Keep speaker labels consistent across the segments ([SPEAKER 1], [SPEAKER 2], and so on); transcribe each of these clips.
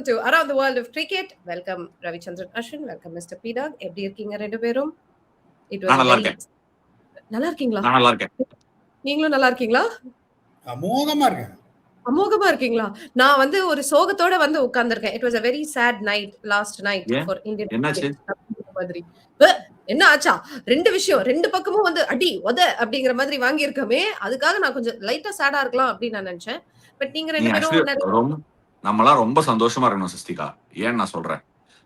[SPEAKER 1] to Around the World of Cricket. Welcome Ravichandran Ashwin. Welcome Mr. P Dog. எப்படி இருக்கீங்க ரெண்டு பேரும்? It was
[SPEAKER 2] நான் நல்லா
[SPEAKER 1] very
[SPEAKER 2] இருக்கேன்.
[SPEAKER 1] நல்லா இருக்கீங்களா?
[SPEAKER 2] நான் நல்லா இருக்கேன்.
[SPEAKER 1] நீங்களும் நல்லா இருக்கீங்களா?
[SPEAKER 3] அமோகமா இருக்கேன்.
[SPEAKER 1] அமோகமா இருக்கீங்களா? நான் வந்து ஒரு சோகத்தோட வந்து உட்கார்ந்திருக்கேன். It was a very sad night last night
[SPEAKER 2] ஏன்?
[SPEAKER 1] for Indian
[SPEAKER 2] என்னாச்சு?
[SPEAKER 1] மாதிரி. என்ன ஆச்சா? ரெண்டு விஷயம், ரெண்டு பக்கமும் வந்து அடி உத அப்படிங்கிற மாதிரி வாங்கி இருக்கமே, அதுக்காக நான் கொஞ்சம் லைட்டா சேடா இருக்கலாம் அப்படின்னு நான் நினைச்சேன். பட் நீங்க
[SPEAKER 2] நீ
[SPEAKER 1] ரெண்டு
[SPEAKER 2] ஆக்சுவலி
[SPEAKER 1] பேரும்
[SPEAKER 2] நம்மளாம் ரொம்ப சந்தோஷமா இருக்கணும் சிஸ்திகா. ஏன்னு நான் சொல்றேன்.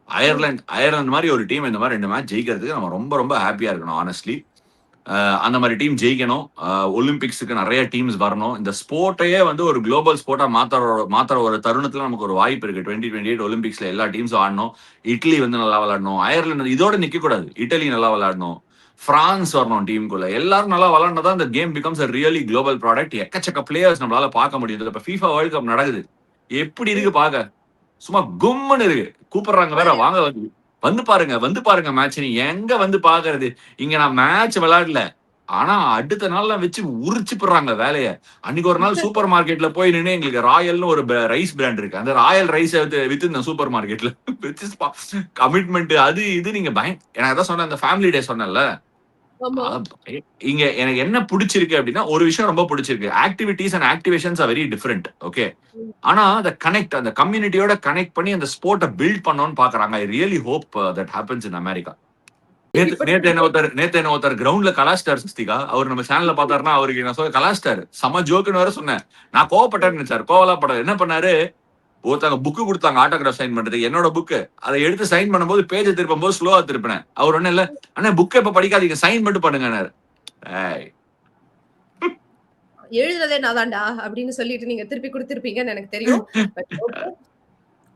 [SPEAKER 2] அயர்லாந்து மாதிரி ஒரு டீம் இந்த மாதிரி 2 மேட்ச் ஜெயிக்கிறதுக்கு நம்ம ரொம்ப ரொம்ப ஹாப்பியா இருக்கணும். ஆனஸ்ட்லி அந்த மாதிரி டீம் ஜெயிக்கணும். ஒலிம்பிக்ஸுக்கு நிறைய டீம்ஸ் வரணும். இந்த ஸ்போர்ட்டையே வந்து ஒரு குளோபல் ஸ்போர்ட்டா மாத்துற ஒரு தருணத்துல நமக்கு ஒரு வாய்ப்பு இருக்கு. 2028 ஒலிம்பிக்ஸ்ல எல்லா டீம்ஸும் ஆடணும். இட்லி வந்து நல்லா விளையாடணும். அயர்லாந்து இதோட நிக்க கூடாது. இட்டலி நல்லா விளையாடணும். பிரான்ஸ் வரணும் டீமுக்குள்ள. எல்லாரும் நல்லா விளையாடுனதான் இந்த game becomes a really global product. எக்கச்சக்க பிளேயர்ஸ் நம்மளால பார்க்க முடியுது. இப்ப FIFA வேர்ல்ட் கப் நடக்குது. எப்படி இருக்கு பாக்க? சும்மா கும்முன்னு இருக்கு. கூப்பிடுறாங்க வேற, வாங்க வந்து பாருங்க மேட்ச். நீ எங்க வந்து பாக்குறது? இங்க நான் மேட்ச் விளையாடல, ஆனா அடுத்த நாள்ல வச்சு உரிச்சு போடுறாங்க வேலைய. அன்னைக்கு ஒரு நாள் சூப்பர் மார்க்கெட்ல போய் நின்று எங்களுக்கு ராயல்னு ஒரு ரைஸ் பிராண்ட் இருக்கு. அந்த ராயல் ரைஸ் வித்து சூப்பர் மார்க்கெட்ல கமிட்மெண்ட் அது இது. நீங்க எனக்கு அதான் சொன்ன, அந்த ஃபேமிலி டே சொன்னேன்ல, இங்க எனக்கு என்ன பிடிச்சிருக்கு அப்படின்னா, ஒரு விஷயம் ரொம்ப பிடிச்சிருக்கு. Activities and activations are very different. Okay, ஆனா அந்த கனெக்ட், அந்த கம்யூனிட்டியோட கனெக்ட் பண்ணி அந்த ஸ்போர்ட்டை பில்ட் பண்ணணும்னு பாக்குறாங்க. I really hope that happens in America. நேத்து என்ன ஒருத்தர் கிரவுண்ட்ல கலாஸ்டார் சிஸ்திகா. அவர் நம்ம சேனல்ல பாத்தாருன்னா அவருக்கு நான் சொல்ல கலாஸ்டார் செம ஜோக்குன்னு வேற சொன்னேன். நான் கோவப்பட்டேன்னு நினைச்சாரு. கோவலா படம் என்ன பண்ணாரு, ஒருத்தவங்க புக்கு கொடுத்தாங்க ஆட்டோகிராஃப் சைன் பண்றதுக்கு. என்னோட புக்கு அதை எடுத்து சைன் பண்ணும்போது பேஜை திருப்பும் போது ஸ்லோவா திருப்பினேன். அவர் ஒன்னும் இல்ல, ஆனா புக்கை இப்ப படிக்காதீங்க, சைன் மட்டும் பண்ணுங்க.
[SPEAKER 1] எழுதுறதே நாதான்டா அப்படின்னு சொல்லிட்டு நீங்க திருப்பி கொடுத்திருப்பீங்கன்னு எனக்கு தெரியும்.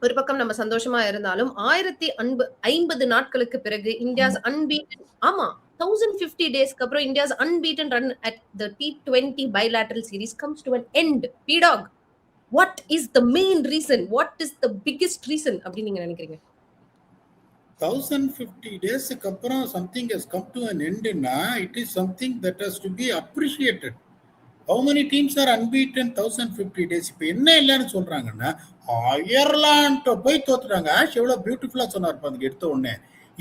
[SPEAKER 1] ஒரு பக்கம் நம்ம சந்தோஷமா இருந்தாலும் 1050 நாட்களுக்கு பிறகு இந்தியாஸ் அன்பீட்டன், ஆமா 1050 டேஸ்க்கு அப்புறம் India's unbeaten run at the T20 bilateral series comes to an end. P-Dog, what is the main reason? What is the biggest reason அப்படி நீங்க நினைக்கிறீங்க?
[SPEAKER 3] 1050 டேஸ்க்கு அப்புறம் something has come to an end na, it is something that has to be appreciated. How many teams are unbeaten 1050 days? இப்போ என்ன எல்லாரும் சொல்றாங்கன்னா Ireland போய் தோத்துட்டாங்க. ஆஷ் எவ்வளவு பியூட்டிஃபுல்லா சொன்னார் பாருங்க எடுத்த உடனே.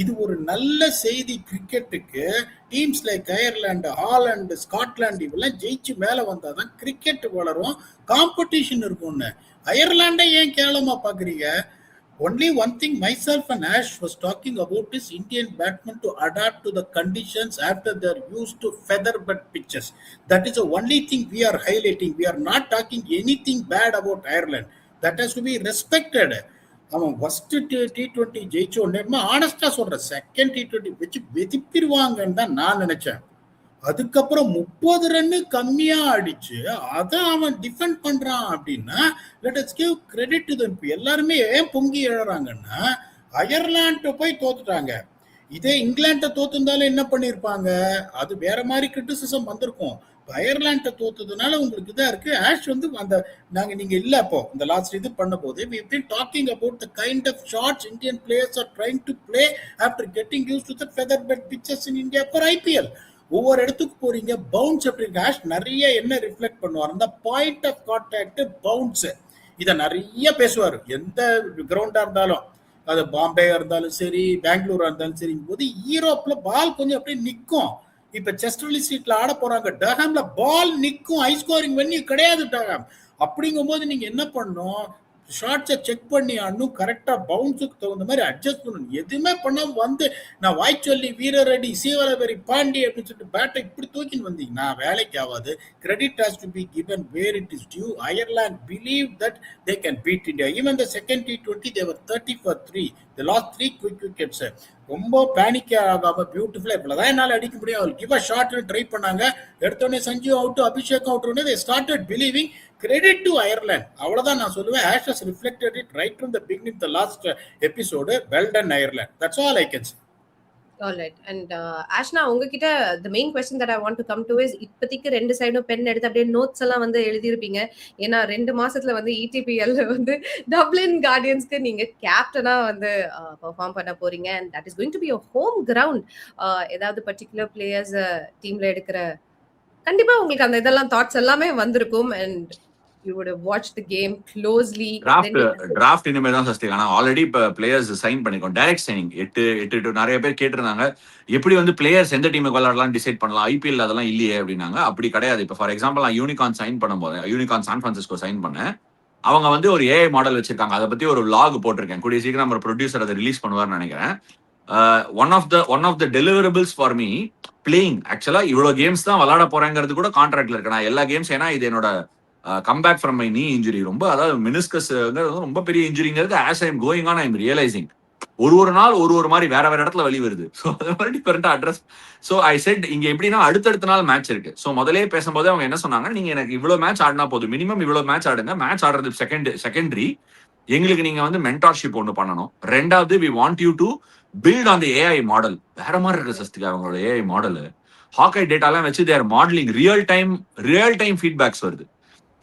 [SPEAKER 3] இது ஒரு நல்ல செய்தி கிரிக்கெட்டுக்கு. Teams like Ireland, Holland, Scotland இவெல்லாம் ஜெயிச்சு மேல வந்தாதான் கிரிக்கெட் வளரும், காம்படிஷன் இருக்கும்னு. அயர்லாண்டை ஏன் கேவலமா பாக்குறீங்க? Only one thing myself and Ash was talking about is Indian batsmen to adapt to the conditions after they are used to feather bed pitches. That is the only thing we are highlighting. We are not talking anything bad about Ireland. That has to be respected. அவன் first T20 ஜெயிச்ச உடனே ஆனஸ்டா சொல்றேன், second T20 வச்சு வெதிப்பிடுவாங்கன்னு தான் நான் நினைச்சேன். அதுக்கப்புறம் 30 run கம்மியா அடிச்சு அதை அவன் டிஃபெண்ட் பண்றான் அப்படின்னா let us give credit to them. எல்லாருமே ஏன் பொங்கி எழுறாங்கன்னா அயர்லாண்ட போய் தோத்துட்டாங்க. இதே இங்கிலாண்ட தோத்துருந்தாலும் என்ன பண்ணிருப்பாங்க, அது வேற மாதிரி கிரிட்டிசிசம் வந்திருக்கும். அயர்லாண்ட தோத்ததுனால உங்களுக்கு இதா இருக்கு. ஆஷ் வந்து அந்த நீங்க இல்ல அப்போ இந்த லாஸ்ட் இது பண்ண போது we have been talking about the kind of shots Indian players are trying to play after getting used to the feather bed pitches in India for IPL. ஒவ்வொரு இடத்துக்கு போறீங்க, பவுன்ஸ் எப்படி ஆஷ் நிறைய என்ன ரிஃப்ளெக்ட் பண்ணுவார், அந்த பாயிண்ட் ஆஃப் கான்டாக்ட் பவுன்ஸ், இதை நிறைய பேசுவார். எந்த கிரவுண்டா இருந்தாலும், அது பாம்பே இருந்தாலும் சரி, பெங்களூரா இருந்தாலும் சரி, போது யூரோப்ல பால் கொஞ்சம் அப்படியே நிற்கும். இப்ப செஸ்டர்லி ஸ்ட்ரீட்ல ஆட போறாங்க, டஹாம்ல பால் நிற்கும், ஹை ஸ்கோரிங் வென்யூ கிடையாது டஹாம். அப்படிங்கும் போது நீங்க என்ன பண்ணணும், ஷார்ட்ஸை செக் பண்ணி ஆடணும், கரெக்டா பவுன்ஸுக்கு தகுந்த மாதிரி அட்ஜஸ்ட் பண்ணணும். எதுவுமே பண்ணாம வந்து நான் வாய்ச்சொல்லி வீரரடி சீவலவெரி பாண்டி அப்படின்னு சொல்லிட்டு பேட்டை இப்படி தூக்கின்னு வந்தீங்கன்னா வேலைக்கு ஆகாது. Credit has to be given where it is due. Ireland believed that they can beat India. Even the second T20 they were 30 for 3. They lost 3 quick wickets. ரொம்ப பேனிக் ஆகாம பியூட்டிஃபுல்லா இவ்வளவுதான் என்னால அடிக்க முடியும், அவர் கிவ் அ ஷாட் ட்ரை பண்ணாங்க. எடுத்தோடனே Sanju out, Abhishek out, they started believing. Credit to Ireland. அவ்வளவுதான் நான் சொல்லுவேன். Ash has reflected it right from the beginning, the last episode. Well done Ireland. That's all I can say.
[SPEAKER 1] All right. And Ashna, உங்ககிட்ட the main question that I want to come to is, இப்போதைக்கு ரெண்டு சைடும் pen எடுத்து அப்படியே notes எல்லாம் வந்து எழுதியிருப்பீங்க. ஏன்னா 2 மாசத்துல வந்து ETPL வந்து டப்ளின் கார்டியன்ஸ்க்கு நீங்க கேப்டனா வந்து பெர்ஃபார்ம் பண்ண போறீங்க. and that is going to be a home ground. ஏதாவது பர்டிகுலர் பிளேயர்ஸ் டீம்ல எடுக்கிற கண்டிப்பா உங்களுக்கு அந்த இதெல்லாம் தாட்ஸ் எல்லாமே வந்திருக்கும். And you would have watched the game closely.
[SPEAKER 2] Draft இனிமே தான் சஸ்திகா. ஆனா ஆல்ரெடி இப்ப பிளேயர்ஸ் சைன் பண்ணிக்கோம். டைரக்ட் சைனிங் 8 நிறைய பேர் கேட்டிருந்தாங்க. எப்படி வந்து பிளேயர்ஸ் எந்த டீமுக்கு விளையாடலாம் டிசைட் பண்ணலாம், ஐபிஎல் அதெல்லாம் இல்லையே அப்படின்னாங்க. அப்படி கிடையாது. இப்ப ஃபார் எக்ஸாம்பிள் நான் யூனிகார்ன் சைன் பண்ணும்போது, யூனிகார்ன் சான் பிரான்சிஸ்கோ சைன் பண்ணேன். அவங்க வந்து ஒரு ஏஐ மாடல் வச்சிருக்காங்க. அதை பத்தி ஒரு vlog போட்டிருக்கேன். கூடிய சீக்கிரம் நம்ம ப்ரொடியூசர் அதை ரிலீஸ் பண்ணுவார்னு நினைக்கிறேன். One of the deliverables for me playing. ஆக்சுவலா இவ்வளவு கேம்ஸ் தான் விளையாட போறேங்கிறது கூட கான்ட்ராக்ட்ல இருக்கு. நான் எல்லா கேம்ஸ், ஏன்னா இது என்னோட comeback from my knee injury. ரொம்ப, அதாவது மெனிஸ்கஸ் ரொம்ப பெரிய இன்ஜுரிங்கிறது as I am going on I am realising. ஒரு நாள் ஒரு மாதிரி வேற இடத்துல வெளி வருது. ஸோ அது மாதிரி டிஃபரெண்டா அட்ரஸ். ஸோ ஐ செட் இங்க எப்படின்னா அடுத்தடுத்த நாள் மேட்ச் இருக்கு. ஸோ முதலே பேசும்போது அவங்க என்ன சொன்னாங்க, நீங்க எனக்கு இவ்வளவு மேட்ச் ஆடினா போதும், மினிமம் இவ்வளவு மேட்ச் ஆடுங்க. மேட்ச் ஆடுறது செகண்டரி. எங்களுக்கு நீங்க வந்து மென்டார்ஷிப் ஒன்று பண்ணணும். ரெண்டாவது we want you to build on the AI model. வேற மாதிரி இருக்கு சஸ்திகா அவங்களோட ஏஐ மாடல். ஹாக்கை டேட்டாலாம் வச்சு தேர் மாடலிங் ரியல் டைம் ஃபீட்பேக்ஸ் வருது.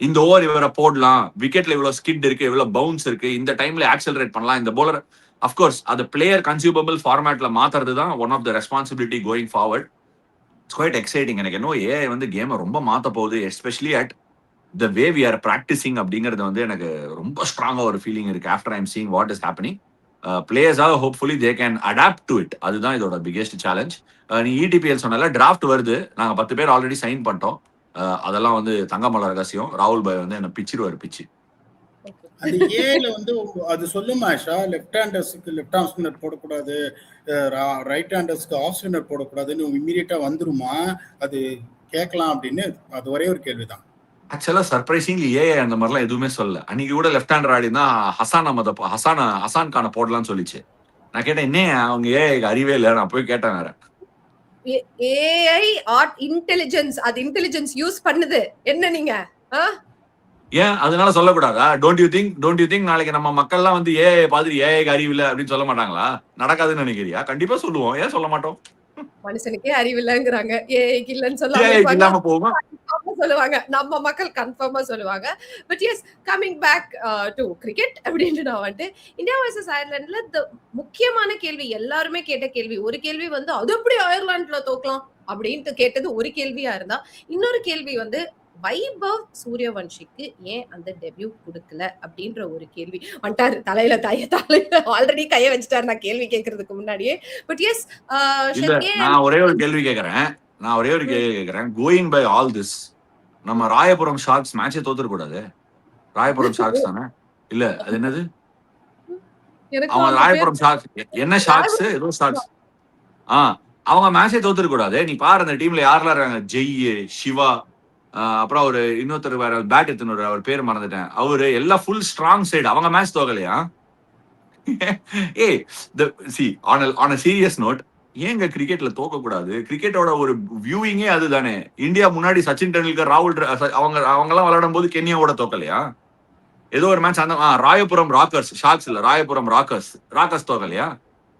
[SPEAKER 2] இந்த ஓவர் இவரை போடலாம், விக்கெட்ல இவ்வளவு ஸ்கிட் இருக்கு, இவ்வளவு பவுன்ஸ் இருக்கு, இந்த டைம்ல ஆக்சலரேட் பண்ணலாம், இந்த போலர். அஃப்கோர்ஸ் அது பிளேயர் கன்சியூமபிள் ஃபார்மேட்ல மாத்துறது தான் one of the responsibility going forward. It's quite exciting. எனக்கு என்ன ஏஐ வந்து கேமை ரொம்ப மாத்த போகுது, especially at the way we are practicing அப்படிங்கிறது வந்து எனக்கு ரொம்ப ஸ்ட்ராங்கா ஒரு ஃபீலிங் இருக்கு. After I'm seeing what is happening, பிளேயர்ஸாக hopefully they can adapt to it. அதுதான் இதோட பிகெஸ்ட் சேலஞ்ச். நீ இடிபிஎல் சொன்னால டிராஃப்ட் வருது, நாங்க 10 பேர் ஆல்ரெடி சைன் பண்ணிட்டோம். அதெல்லாம் வந்து தங்கமல ரகசியம். ராகுல் பாய் வந்து என்ன பிச்சிருவாரு பிச்சு.
[SPEAKER 3] அந்த ஏல வந்து அது சொல்லுமா ஆஷா, லெஃப்ட் ஹேண்டர்ஸ்க்கு லெஃப்ட் ஆர்ம் ஸ்பின்னர் போடக்கூடாது, ரைட் ஹேண்டர்ஸ்க்கு ஆஃப் ஸ்பின்னர் போடக்கூடாதுன்னு இம்மீடியட்டா வந்துருமா? அது கேட்கலாம் அப்படின்னு. அது ஒரே ஒரு கேள்விதான்.
[SPEAKER 2] ஆக்சுவலா சர்ப்ரைசிங்லி ஏஐ அந்த மாதிரிலாம் எதுவுமே சொல்லல. அன்னைக்கு கூட லெஃப்ட் ஹேண்டர் ஆடினா ஹசான் கான போடலாம்னு சொல்லிச்சு. நான் கேட்டேன், என்ன அவங்க ஏஐக்கு அறிவே இல்லை. நான் போய் கேட்டேன் வேற.
[SPEAKER 1] ஏஐ ஆர்ட் இன்டெலிஜென்ஸ், அது இன்டெலிஜென்ஸ் யூஸ் பண்ணுது. என்ன நீங்க
[SPEAKER 2] ஏன் அதனால சொல்லக்கூடாதா? டோன்ட் யூ திங்க் நாளைக்கு நம்ம மக்கள்லாம் வந்து ஏஐ பார்த்துட்டு ஏஐக்கு அறிவு இல்லை அப்படின்னு சொல்ல மாட்டாங்களா? நடக்காதுன்னு நினைக்கிறியா? கண்டிப்பா சொல்லுவோம். ஏன் சொல்ல மாட்டோம்?
[SPEAKER 1] மனுஷனுக்கே அறிவில்லைங்கிறாங்க, ஏஐக்கு இல்லைன்னு
[SPEAKER 2] சொல்லாம போவோமா
[SPEAKER 1] சொல்லுவாங்க. நம்ம மக்கள் கன்ஃபார்மா சொல்லுவாங்க. But yes, coming back to cricket அப்படின்னு நான் வந்துட்டு இந்தியா வர்சஸ் அயர்லாந்துல முக்கியமான கேள்வி, எல்லாருமே கேட்ட கேள்வி. ஒரு கேள்வி வந்து அது எப்படி அயர்லாந்துல தோக்கலாம் அப்படின்ட்டு கேட்டது ஒரு கேள்வியா இருந்தா, இன்னொரு கேள்வி வந்து வைபவ் சூரியவன்ஷிக்கு ஏன் அந்த டெபியூ கொடுக்கல அப்படின்ற ஒரு கேள்வி வந்துட்டாரு. தலையில ஆல்ரெடி கைய வச்சுட்டாரு நான் கேள்வி கேட்கறதுக்கு முன்னாடியே. பட் எஸ்,
[SPEAKER 2] நான் ஒரே ஒரு கேள்வி கேட்கிறேன். கோயிங் பை ஆல் திஸ், நம்ம ராயபுரம் ஷார்க்ஸ் மேட்சே தோத்துற கூடாது. ராயபுரம் ஷார்க்ஸ் தானே? இல்ல அது என்னது, அவங்க ராயபுரம் ஷார்க்ஸ் என்ன ஷார்க்ஸ், ஏதோ ஷார்க்ஸ். அவங்க மேட்சே தோத்துற கூடாது. நீ பாரு அந்த டீம்ல யாரெல்லாம் இருக்காங்க, ஜெய், சிவா, அப்புறம் ஒரு இன்னொருத்தர் வேற பேட் எடுத்துன்னு, அவர் பேர் மறந்துட்டேன். அவரு எல்லாம் ஃபுல் ஸ்ட்ராங் சைடு. அவங்க மேட்ச் தோக்கலையா? ஆன் a serious note, ஏங்க கிரிக்கெட்ல தோக்க கூடாது? கிரிக்கெட்டோட ஒரு வியூவிங்கே அதுதானே. இந்தியா முன்னாடி சச்சின் டெண்டுல்கர், ராகுல் அவங்க எல்லாம் விளையாடும் போது கென்யாவோட தோக்கலையா? ஏதோ ஒரு மேட்ச் அந்த ராயபுரம் ராக்கர்ஸ், ஷார்க்ஸ் இல்ல, ராயபுரம் ராக்கர்ஸ் தோக்கலையா?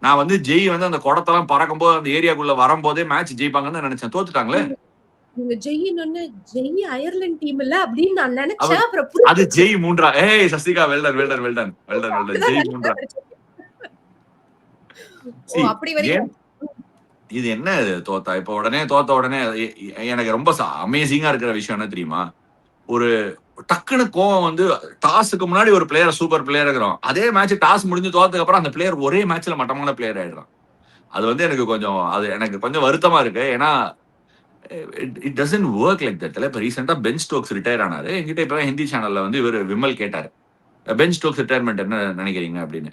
[SPEAKER 2] நான் வந்து ஜெய் வந்து அந்த குடத்தெல்லாம் பறக்கும் போது அந்த ஏரியாக்குள்ள வரும்போதே மேட்ச் ஜெயிப்பாங்கன்னு நினைச்சேன். தோத்துட்டாங்களே.
[SPEAKER 1] ஜெய் அயர்லாந்து டீம் இல்ல அப்படின்னு நான் நினைச்சேன். அப்புறம்
[SPEAKER 2] அது ஜெய் மூன்றா. ஏய் சஸ்திகா, வெல்டன். ஜெய் மூன்றா.
[SPEAKER 1] அப்படி வரைக்கும்
[SPEAKER 2] இது என்ன தோத்தா? இப்ப தோத்த உடனே எனக்கு ரொம்ப அமேசிங்கா இருக்கிற விஷயம் என்ன தெரியுமா? ஒரு டக்குனு கோவம் வந்து, டாஸுக்கு முன்னாடி ஒரு பிளேயர் சூப்பர் பிளேயர் இருக்கிறோம், அதே மேட்ச் டாஸ் முடிஞ்சு தோத்ததுக்கு அப்புறம் அந்த பிளேயர் ஒரே மேட்ச்ல மட்டமான பிளேயர் ஆயிடுறான். அது வந்து எனக்கு கொஞ்சம் வருத்தமா இருக்கு. ஏன்னா it doesn't work like that. இப்ப ரீசெண்டா பென் ஸ்டோக்ஸ் ரிட்டையர் ஆனாரு. என்கிட்ட இப்ப ஹிந்தி சேனல்ல வந்து இவர் விமல் கேட்டாரு, பென் ஸ்டோக்ஸ் ரிட்டையர்மெண்ட் என்ன நினைக்கிறீங்க அப்படின்னு.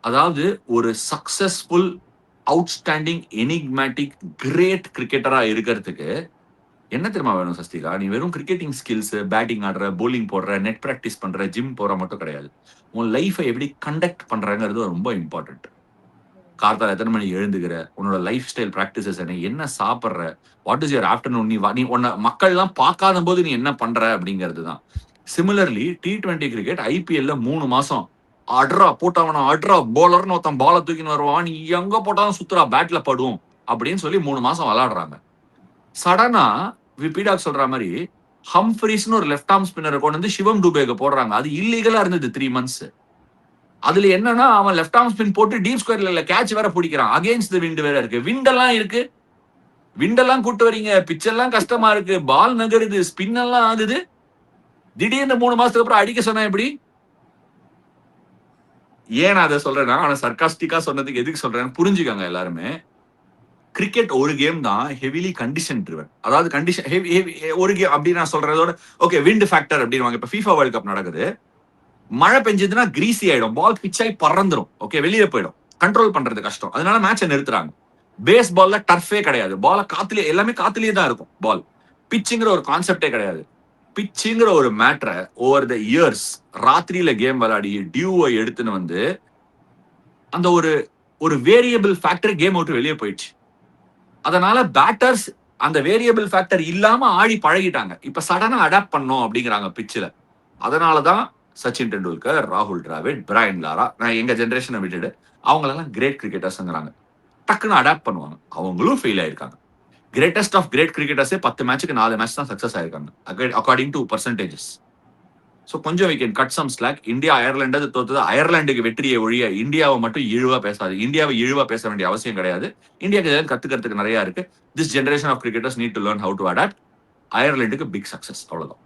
[SPEAKER 2] அதாவது ஒரு சக்சஸ்ஃபுல், அவுட்ஸ்டாண்டிங், எனிக்மேட்டிக், கிரேட் கிரிக்கெட்டரா இருக்கிறதுக்கு என்ன தெரியுமா வேணும் சஸ்திகா? நீ வெறும் கிரிக்கெட்டிங் ஸ்கில்ஸ், பேட்டிங் ஆடுற, போலிங் போடுற, நெட் பிராக்டிஸ் பண்ற, ஜிம் போற மட்டும் கிடையாது. உன் லைஃபை எப்படி கண்டக்ட் பண்றங்கிறது ரொம்ப இம்பார்ட்டன்ட். கார்த்தால எத்தனை மணிக்கு எழுந்துக்கிற, உன்னோட லைஃப் ஸ்டைல் பிராக்டிசஸ் என்ன சாப்பிட்ற, வாட் இஸ் யுவர் ஆஃப்டர்நூன், நீ உன்னை மக்கள் எல்லாம் பார்க்காத போது நீ என்ன பண்ற அப்படிங்கிறது தான். சிமிலர்லி T20 கிரிக்கெட் IPL 3 மாசம் அட்ரா போலர்னு ஒருத்தன் பாலை தூக்கின்னு வருவான், நீ எங்க போட்டாலும் சுத்துறா, பேட்ல படும் அப்படின்னு சொல்லி 3 மாசம் விளையாடுறாங்க. சடனா விபிடாக் சொல்ற மாதிரி ஹம்ஃப்ரீஸ்னு ஒரு லெஃப்ட் ஆர்ம் ஸ்பின்னர் கொண்டு வந்து சிவம் டுபேக்கு போடுறாங்க. அது இல்லீகலா இருந்தது 3 months. அதுல என்னன்னா, அவன் லெஃப்ட் ஆர்ம் ஸ்பின் போட்டு டீப் ஸ்கொயர்ல கேட்ச் வேற பிடிக்கிறான். அகைன்ஸ்ட் தி விண்ட் வேற இருக்கு. விண்டெல்லாம் கூட்டு வரீங்க, பிச் எல்லாம் கஷ்டமா இருக்கு, பால் நகருது, ஸ்பின் எல்லாம் ஆகுது. திடீர்னு 3 மாசத்துக்கு அப்புறம் அடிக்க சொன்னா எப்படி? ஏன் நான் அதை சொல்றேன்னா, ஆனா சர்காஸ்டிக்கா சொன்னதுக்கு எதுக்கு சொல்றேன்னு புரிஞ்சுக்கங்க எல்லாருமே. கிரிக்கெட் ஒரு கேம் தான் ஹெவிலி கண்டிஷன் ட்ரிவன். அதாவது கண்டிஷன் ஒரு கேம் அப்படி நான் சொல்றதோட ஓகே விண்ட் ஃபேக்டர் அப்படின்வாங்க. இப்ப FIFA வேர்ல்ட் கப் நடக்குது. மழை பெஞ்சதுன்னா கிரீசி ஆயிடும், பால் பிச்சாய் பறந்துரும், ஓகே வெளியே போயிடும், கண்ட்ரோல் பண்றது கஷ்டம், அதனால மேட்சை நிறுத்துறாங்க. பேஸ் பால்ல டர்ஃபே கிடையாது, பால காத்துலயே எல்லாமே காத்துலயே தான் இருக்கும் பால். பிச்சுங்கிற ஒரு கான்செப்டே கிடையாது. பிச்சுங்கிற ஒரு மேட்டரை ஓவர் த இயர்ஸ் ராத்திரியில கேம் விளையாடி டியூவை எடுத்துன்னு வந்து அந்த ஒரு வேரியபிள் ஃபேக்டர் கேம் அவுட் வெளியே போயிடுச்சு. அதனால பேட்டர்ஸ் அந்த வேரியபிள் ஃபேக்டர் இல்லாம ஆடி பழகிட்டாங்க. இப்ப சடனா அடாப்ட் பண்ணோம் அப்படிங்கிறாங்க பிச்சில். அதனாலதான் சச்சின் டெண்டுல்கர், ராகுல் டிராவிட், பிரையன் லாரா, நான் எங்க ஜெனரேஷனை விட்டுட்டு அவங்களெல்லாம் கிரேட் கிரிக்கெட்டர்ஸ்ங்கிறாங்க. டக்குன்னு அடாப்ட் பண்ணுவாங்க. அவங்களும் ஃபெயில் ஆயிருக்காங்க. கிரேட்டஸ்ட் ஆஃப் கிரேட் கிரிக்கெட்டர்ஸே 10 மேட்சுக்கு 4 மேட்ச் தான் சக்சஸ் ஆயிருக்காங்க அக்கார்டிங் டு பர்சன்டேஜஸ். ஸோ கொஞ்சம் we can cut some slack. India Ireland தோத்தது அயர்லாண்டுக்கு வெற்றியை ஒழிய இந்தியாவை மட்டும் இழிவா பேசாது. இந்தியாவை இழிவா பேச வேண்டிய அவசியம் கிடையாது. இந்தியாவுக்கு ஏதாவது கத்துக்கிறதுக்கு நிறைய இருக்கு. This generation of cricketers need to learn how to adapt. அயர்லாண்டுக்கு பிக் சக்சஸ், அவ்வளவுதான்.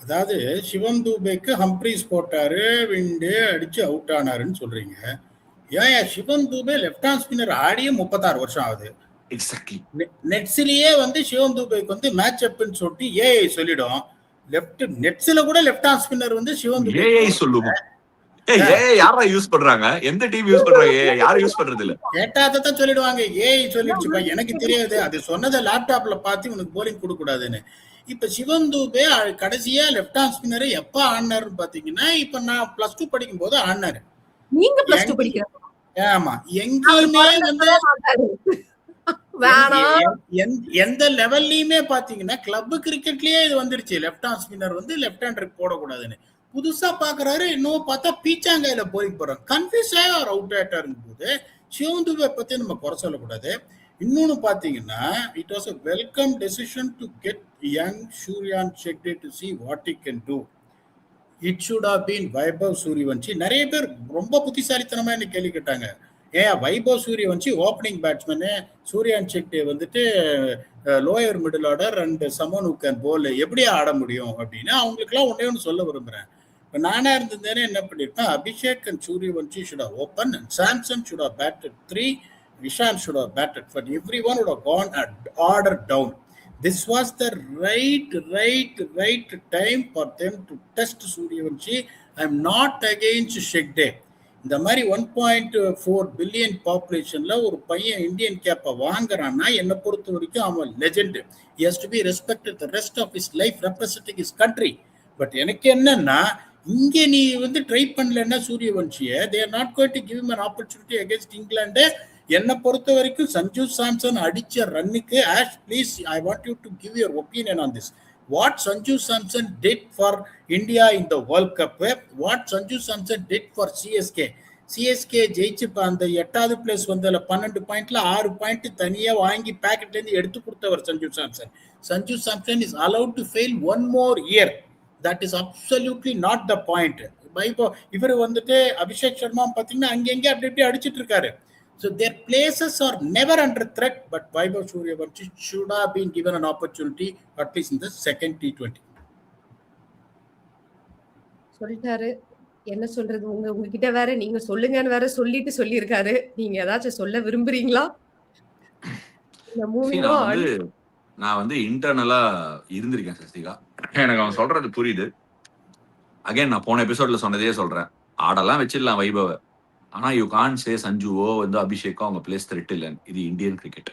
[SPEAKER 3] அதாவது சிவம் தூபேக்கு ஹம்ப்ரீஸ் போட்டாரு, விண்டு அடிச்சு அவுட் ஆனாருன்னு சொல்றீங்க. ஏன் சிவம் தூபே லெஃப்ட் ஹேண்ட் ஸ்பின்னர் ஆடியே 36 வருஷம் ஆகுது.
[SPEAKER 2] எக்ஸாக்ட்லி.
[SPEAKER 3] நெட்ஸ்லயே வந்து சிவம் தூபேக்கு வந்து மேட்ச் அப்னு சொல்லிட்டு ஏஐ சொல்லிடும். லெஃப்ட் நெட்ஸ்ல கூட லெஃப்ட் ஹேண்ட் ஸ்பின்னர் வந்து சிவம் தூபே
[SPEAKER 2] ஏஐ சொல்லுவோம். யாரா யூஸ் பண்றாங்க? எந்த டீம் யூஸ் பண்றாங்க? யாரும் யூஸ் பண்றது இல்ல.
[SPEAKER 3] கேட்டா தான் சொல்லிடுவாங்க ஏஐ சொல்லிடுச்சுப்பா. எனக்கு தெரியாது, அது சொன்னதை லேப்டாப்ல பார்த்து உனக்கு போலிங் கொடுக்க கூடாதுன்னு. இப்ப சிவம் தூபே கடைசியா லெஃப்ட் ஹேண்ட் ஸ்பின்னர் எப்ப ஆடினாருன்னு பாத்தீங்கன்னா, இப்ப நான் +2 படிக்கும் போது ஆடினாரு.
[SPEAKER 1] நீங்க +2 படிக்கிறீங்க?
[SPEAKER 3] ஆமா. எங்கேயுமே வந்து எந்த லெவல்லயுமே பாத்தீங்கன்னா கிளப் கிரிக்கெட்லயே இது வந்துருச்சு. லெஃப்ட் ஹேண்ட் ஸ்பின்னர் வந்து லெஃப்ட் ஹேண்டருக்கு போடக்கூடாதுன்னு. புதுசா பாக்குறாரு, இன்னும் பார்த்தா பீச்சாங்கையில போலிங் போறாங்க. கன்ஃபியூஸ் ஆகி அவர் அவுட் ஆயிட்டாருங்க போது சிவம் தூபே பத்தி நம்ம குறை சொல்லக்கூடாது. இன்னொன்னு பாத்தீங்கன்னா, it was a welcome decision to get young Suryan Shegde to see what he can do. It should have been Vaibhav Suryavanshi. நிறைய பேர் ரொம்ப புத்திசாலித்தனமா என்ன கேள்வி கேட்டாங்க. வைபவ் சூரியவன்ஷி ஓப்பனிங் பேட்ஸ்மேனு, சூர்யான் ஷெக்டே வந்துட்டு lower middle order and someone who can போல், எப்படி ஆட முடியும் அப்படின்னு அவங்களுக்குலாம் ஒன்னே ஒன்று சொல்ல விரும்புறேன். இப்போ நானா இருந்தேனே என்ன பண்ணிருப்பேன், Abhishek and Suryavanshi should have opened and Samson should have batted 3, Ishan should have batted, but everyone would have gone and ordered down. This was the right time for them to test Suryavanshi. I am not against Shegde. இந்த மாதிரி 1.4 billion பாப்புலேஷன்ல ஒரு பையன் Indian கேப்பை வாங்குறான்னா என்னை பொறுத்த வரைக்கும் அவன் legend. He has to be respected the rest of his life representing his country. But எனக்கு என்னன்னா, இங்க நீ வந்து ட்ரை பண்ணலன்னா சூரியவன்ஷியை, they are not going to give him an opportunity against England. என்னை பொறுத்த வரைக்கும் சஞ்சு சாம்சன் அடிச்ச ரன்னுக்கு, ash please I want you to give your opinion on this. What Sanju Samson did for India in the world cup, what Sanju Samson did for CSK ஜெயிச்சு அந்த 8வது place வந்ததுல 12 பாயிண்ட்ல 6 பாயிண்ட் தனியா வாங்கி பேக்கெட்ல இருந்து எடுத்து கொடுத்தவர் Sanju Samson. Sanju Samson is allowed to fail one more year. That is absolutely not the point. இவர் வந்துட்டு அபிஷேக் சர்மா பாத்தீங்கன்னா அங்கெங்கே அப்படி இப்படி அடிச்சிட்டு இருக்காரு. So their places are never under threat, but Vaibhav Suryavanshi should have been given an opportunity at least in the second T20.
[SPEAKER 1] சொல்லிட்டாரு. என்ன சொல்றது, உங்ககிட்ட வேற நீங்க சொல்லுங்கன்னு வேற சொல்லிட்டு சொல்லியிருக்காரு. நீங்க ஏதாச்சும் சொல்ல விரும்புறீங்களா?
[SPEAKER 2] நான் வந்து இன்டர்னலா இருந்திருக்கேன் சஸ்திகா, எனக்கு அவன் சொல்றது புரியுது. அகைன் நான் போன எபிசோட்ல சொன்னதே சொல்றேன், ஆடெல்லாம் வச்சிடலாம் வைபவ, ஆனா யூ கான் சே சஞ்சுவோ வந்து அபிஷேக்கோ அவங்க பிளேஸ் த்ரெட் இல்லைன்னு. இது Indian cricket,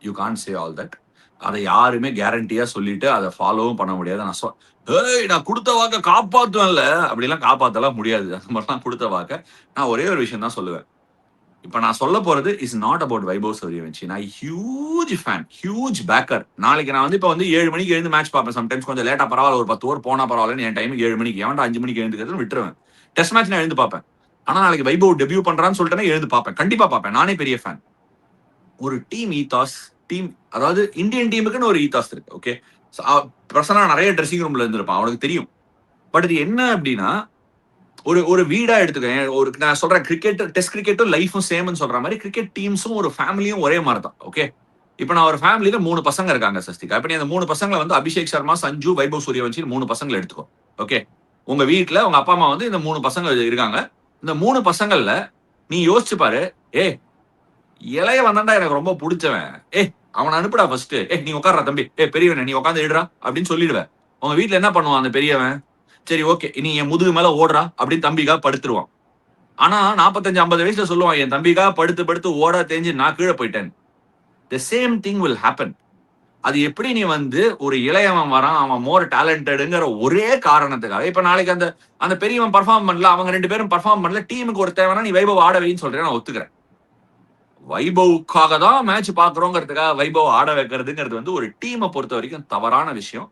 [SPEAKER 2] you can say all that. அதை யாருமே கேரண்டியா சொல்லிட்டு அதை ஃபாலோவும் பண்ண முடியாது. நான் கொடுத்த வாக்க காப்பாத்துவேன்ல, அப்படிலாம் காப்பாத்தலாம் முடியாது. அந்த மாதிரிலாம் கொடுத்த வாக்க நான் ஒரே ஒரு விஷயம் தான் சொல்லுவேன். இப்ப நான் சொல்ல போறது is not about Vaibhav Suryavanshi. நான் ஹியூஜ் ஃபேன், ஹியூஜ் பேக்கர். நாளைக்கு நான் வந்து இப்ப வந்து 7 மணிக்கு எழுந்து மேட்ச் பார்ப்பேன். சம்டைம்ஸ் கொஞ்சம் லேட்டா பரவாயில்ல, ஒரு 10 ஓவர் போனா பரவாயில்லன்னு என் டைமுக்கு 7 மணிக்கு, எவன்டா 5 மணிக்கு எழுந்துக்கிறதுன்னு விட்டுருவேன். டெஸ்ட் மேட்ச் நான் எழுந்து பார்ப்பேன். ஆனா நாளைக்கு வைபவ் டெபியூ பண்றான்னு சொல்லிட்டேன்னா எழுந்து பார்ப்பேன், கண்டிப்பா பார்ப்பேன். நானே பெரிய ஃபேன். ஒரு டீம் ஈத்தாஸ், டீம் அதாவது இந்தியன் டீமுக்குன்னு ஒரு ஈத்தாஸ் இருக்கு. ஓகே, பிரசனா நிறைய ட்ரெஸ்ஸிங் ரூம்ல இருந்திருப்பான், அவனுக்கு தெரியும். பட் இது என்ன அப்படின்னா, ஒரு வீடா எடுத்துக்கேன். ஒரு நான் சொல்றேன், கிரிக்கெட் டெஸ்ட் கிரிக்கெட்டும் லைஃபும் சேம்னு சொல்ற மாதிரி கிரிக்கெட் டீம்ஸும் ஒரு ஃபேமிலியும் ஒரே மாதிரி தான். ஓகே, இப்ப நான் ஒரு ஃபேமிலியில 3 பசங்க இருக்காங்க சஸ்திகா. இப்ப நீ அந்த 3 பசங்களை வந்து அபிஷேக் சர்மா, சஞ்சு, வைபவ் சூரியவன்ஷி 3 பசங்களை எடுத்துக்கோ. ஓகே, உங்க வீட்டுல உங்க அப்பா அம்மா வந்து இந்த 3 பசங்க இருக்காங்க. இந்த 3 பசங்கள்ல நீ யோசிச்சு பாரு, இளைய வந்தாண்டா எனக்கு ரொம்ப பிடிச்சவன், அவனை அனுப்புடா ஃபர்ஸ்ட், நீ உட்கார்றா தம்பி, பெரியவன நீ உட்காந்து இடுறா அப்படின்னு சொல்லிடுவேன். உங்க வீட்டுல என்ன பண்ணுவான் அந்த பெரியவன்? சரி ஓகே, நீ என் முதுகு மேல ஓடுறா அப்படின்னு தம்பிக்கா படுத்துருவான். ஆனா 45-50 வயசுல சொல்லுவான், என் தம்பிக்கா படுத்து படுத்து ஓட தெரிஞ்சு நான் கீழே போயிட்டேன். The same thing will happen. அது எப்படி நீ வந்து ஒரு இளையவன் வரான், அவன் மோர் டேலண்டட்ங்கிற ஒரே காரணத்துக்காக, இப்ப நாளைக்கு அந்த பெரியவன் பர்ஃபார்ம் பண்ணல, அவங்க 2 பேரும் பர்ஃபார்ம் பண்ணல, டீமுக்கு ஒரு தேவைன்னா நீ வைபவ் ஆட வைன்னு சொல்றேன், நான் ஒத்துக்கிறேன். வைபவுக்காக தான் மேட்ச் பாக்குறோங்கிறதுக்காக வைபவ் ஆட வைக்கிறதுங்கிறது வந்து ஒரு டீமை பொறுத்த வரைக்கும் தவறான விஷயம்.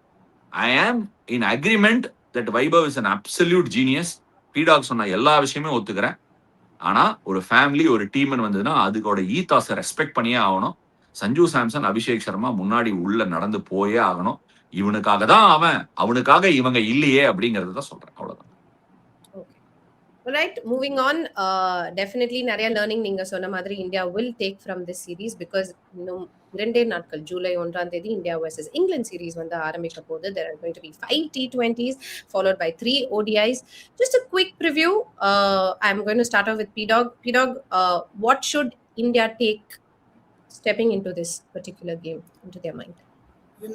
[SPEAKER 2] ஐ ஆம் இன் agreement that Vaibhav is an absolute genius. பீடாக் சொன்ன எல்லா விஷயமே ஒத்துக்கிறேன். ஆனா ஒரு ஃபேமிலி, ஒரு டீம்னு வந்ததுன்னா அதுக்கோட ஈத்தாஸை ரெஸ்பெக்ட் பண்ணியே ஆகணும். சஞ்சு சாம்சன், அபிஷேக் சர்மா முன்னாடி உள்ள நடந்து போயே ஆகணும். இவனுக்காக தான் அவன், அவனுக்காக இவங்க இல்லையே அப்படிங்கறத தான் சொல்றேன். அவ்வளவுதான்.
[SPEAKER 1] Right, moving on. Definitely நிறைய learning நீங்க சொன்ன மாதிரி India will take from this series because இன்னும் 2 நாட்கள் ஜூலை 1ஆம் தேதி India versus England series வந்து ஆரம்பிக்க போகுது. There are going to be 5 T20s followed by 3 ODIs. Just a quick preview. I'm going to start off with P-Dog. P-Dog, what should India take stepping into this particular game into their mind?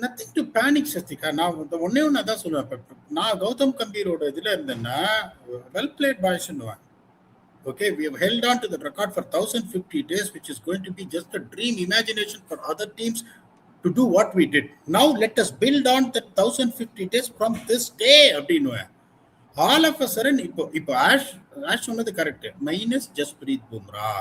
[SPEAKER 3] Nothing to panic Sasthika. நான் ஒன்னே ஒன்று தான் சொல்லுவேன். நான் கௌதம் கம்பீரோட இதில் இருந்தேன்னா well played பாய்ஸ்ன்னுவேன். Okay, we have held on to the record for 1050 days, which is going to be just a dream imagination for other teams to do what we did. Now let us build on that 1050 days from this day அப்படின்னுவேன். All of a sudden இப்போ ஆஷ் சொன்னது correct. Minus Jasprit Bumrah,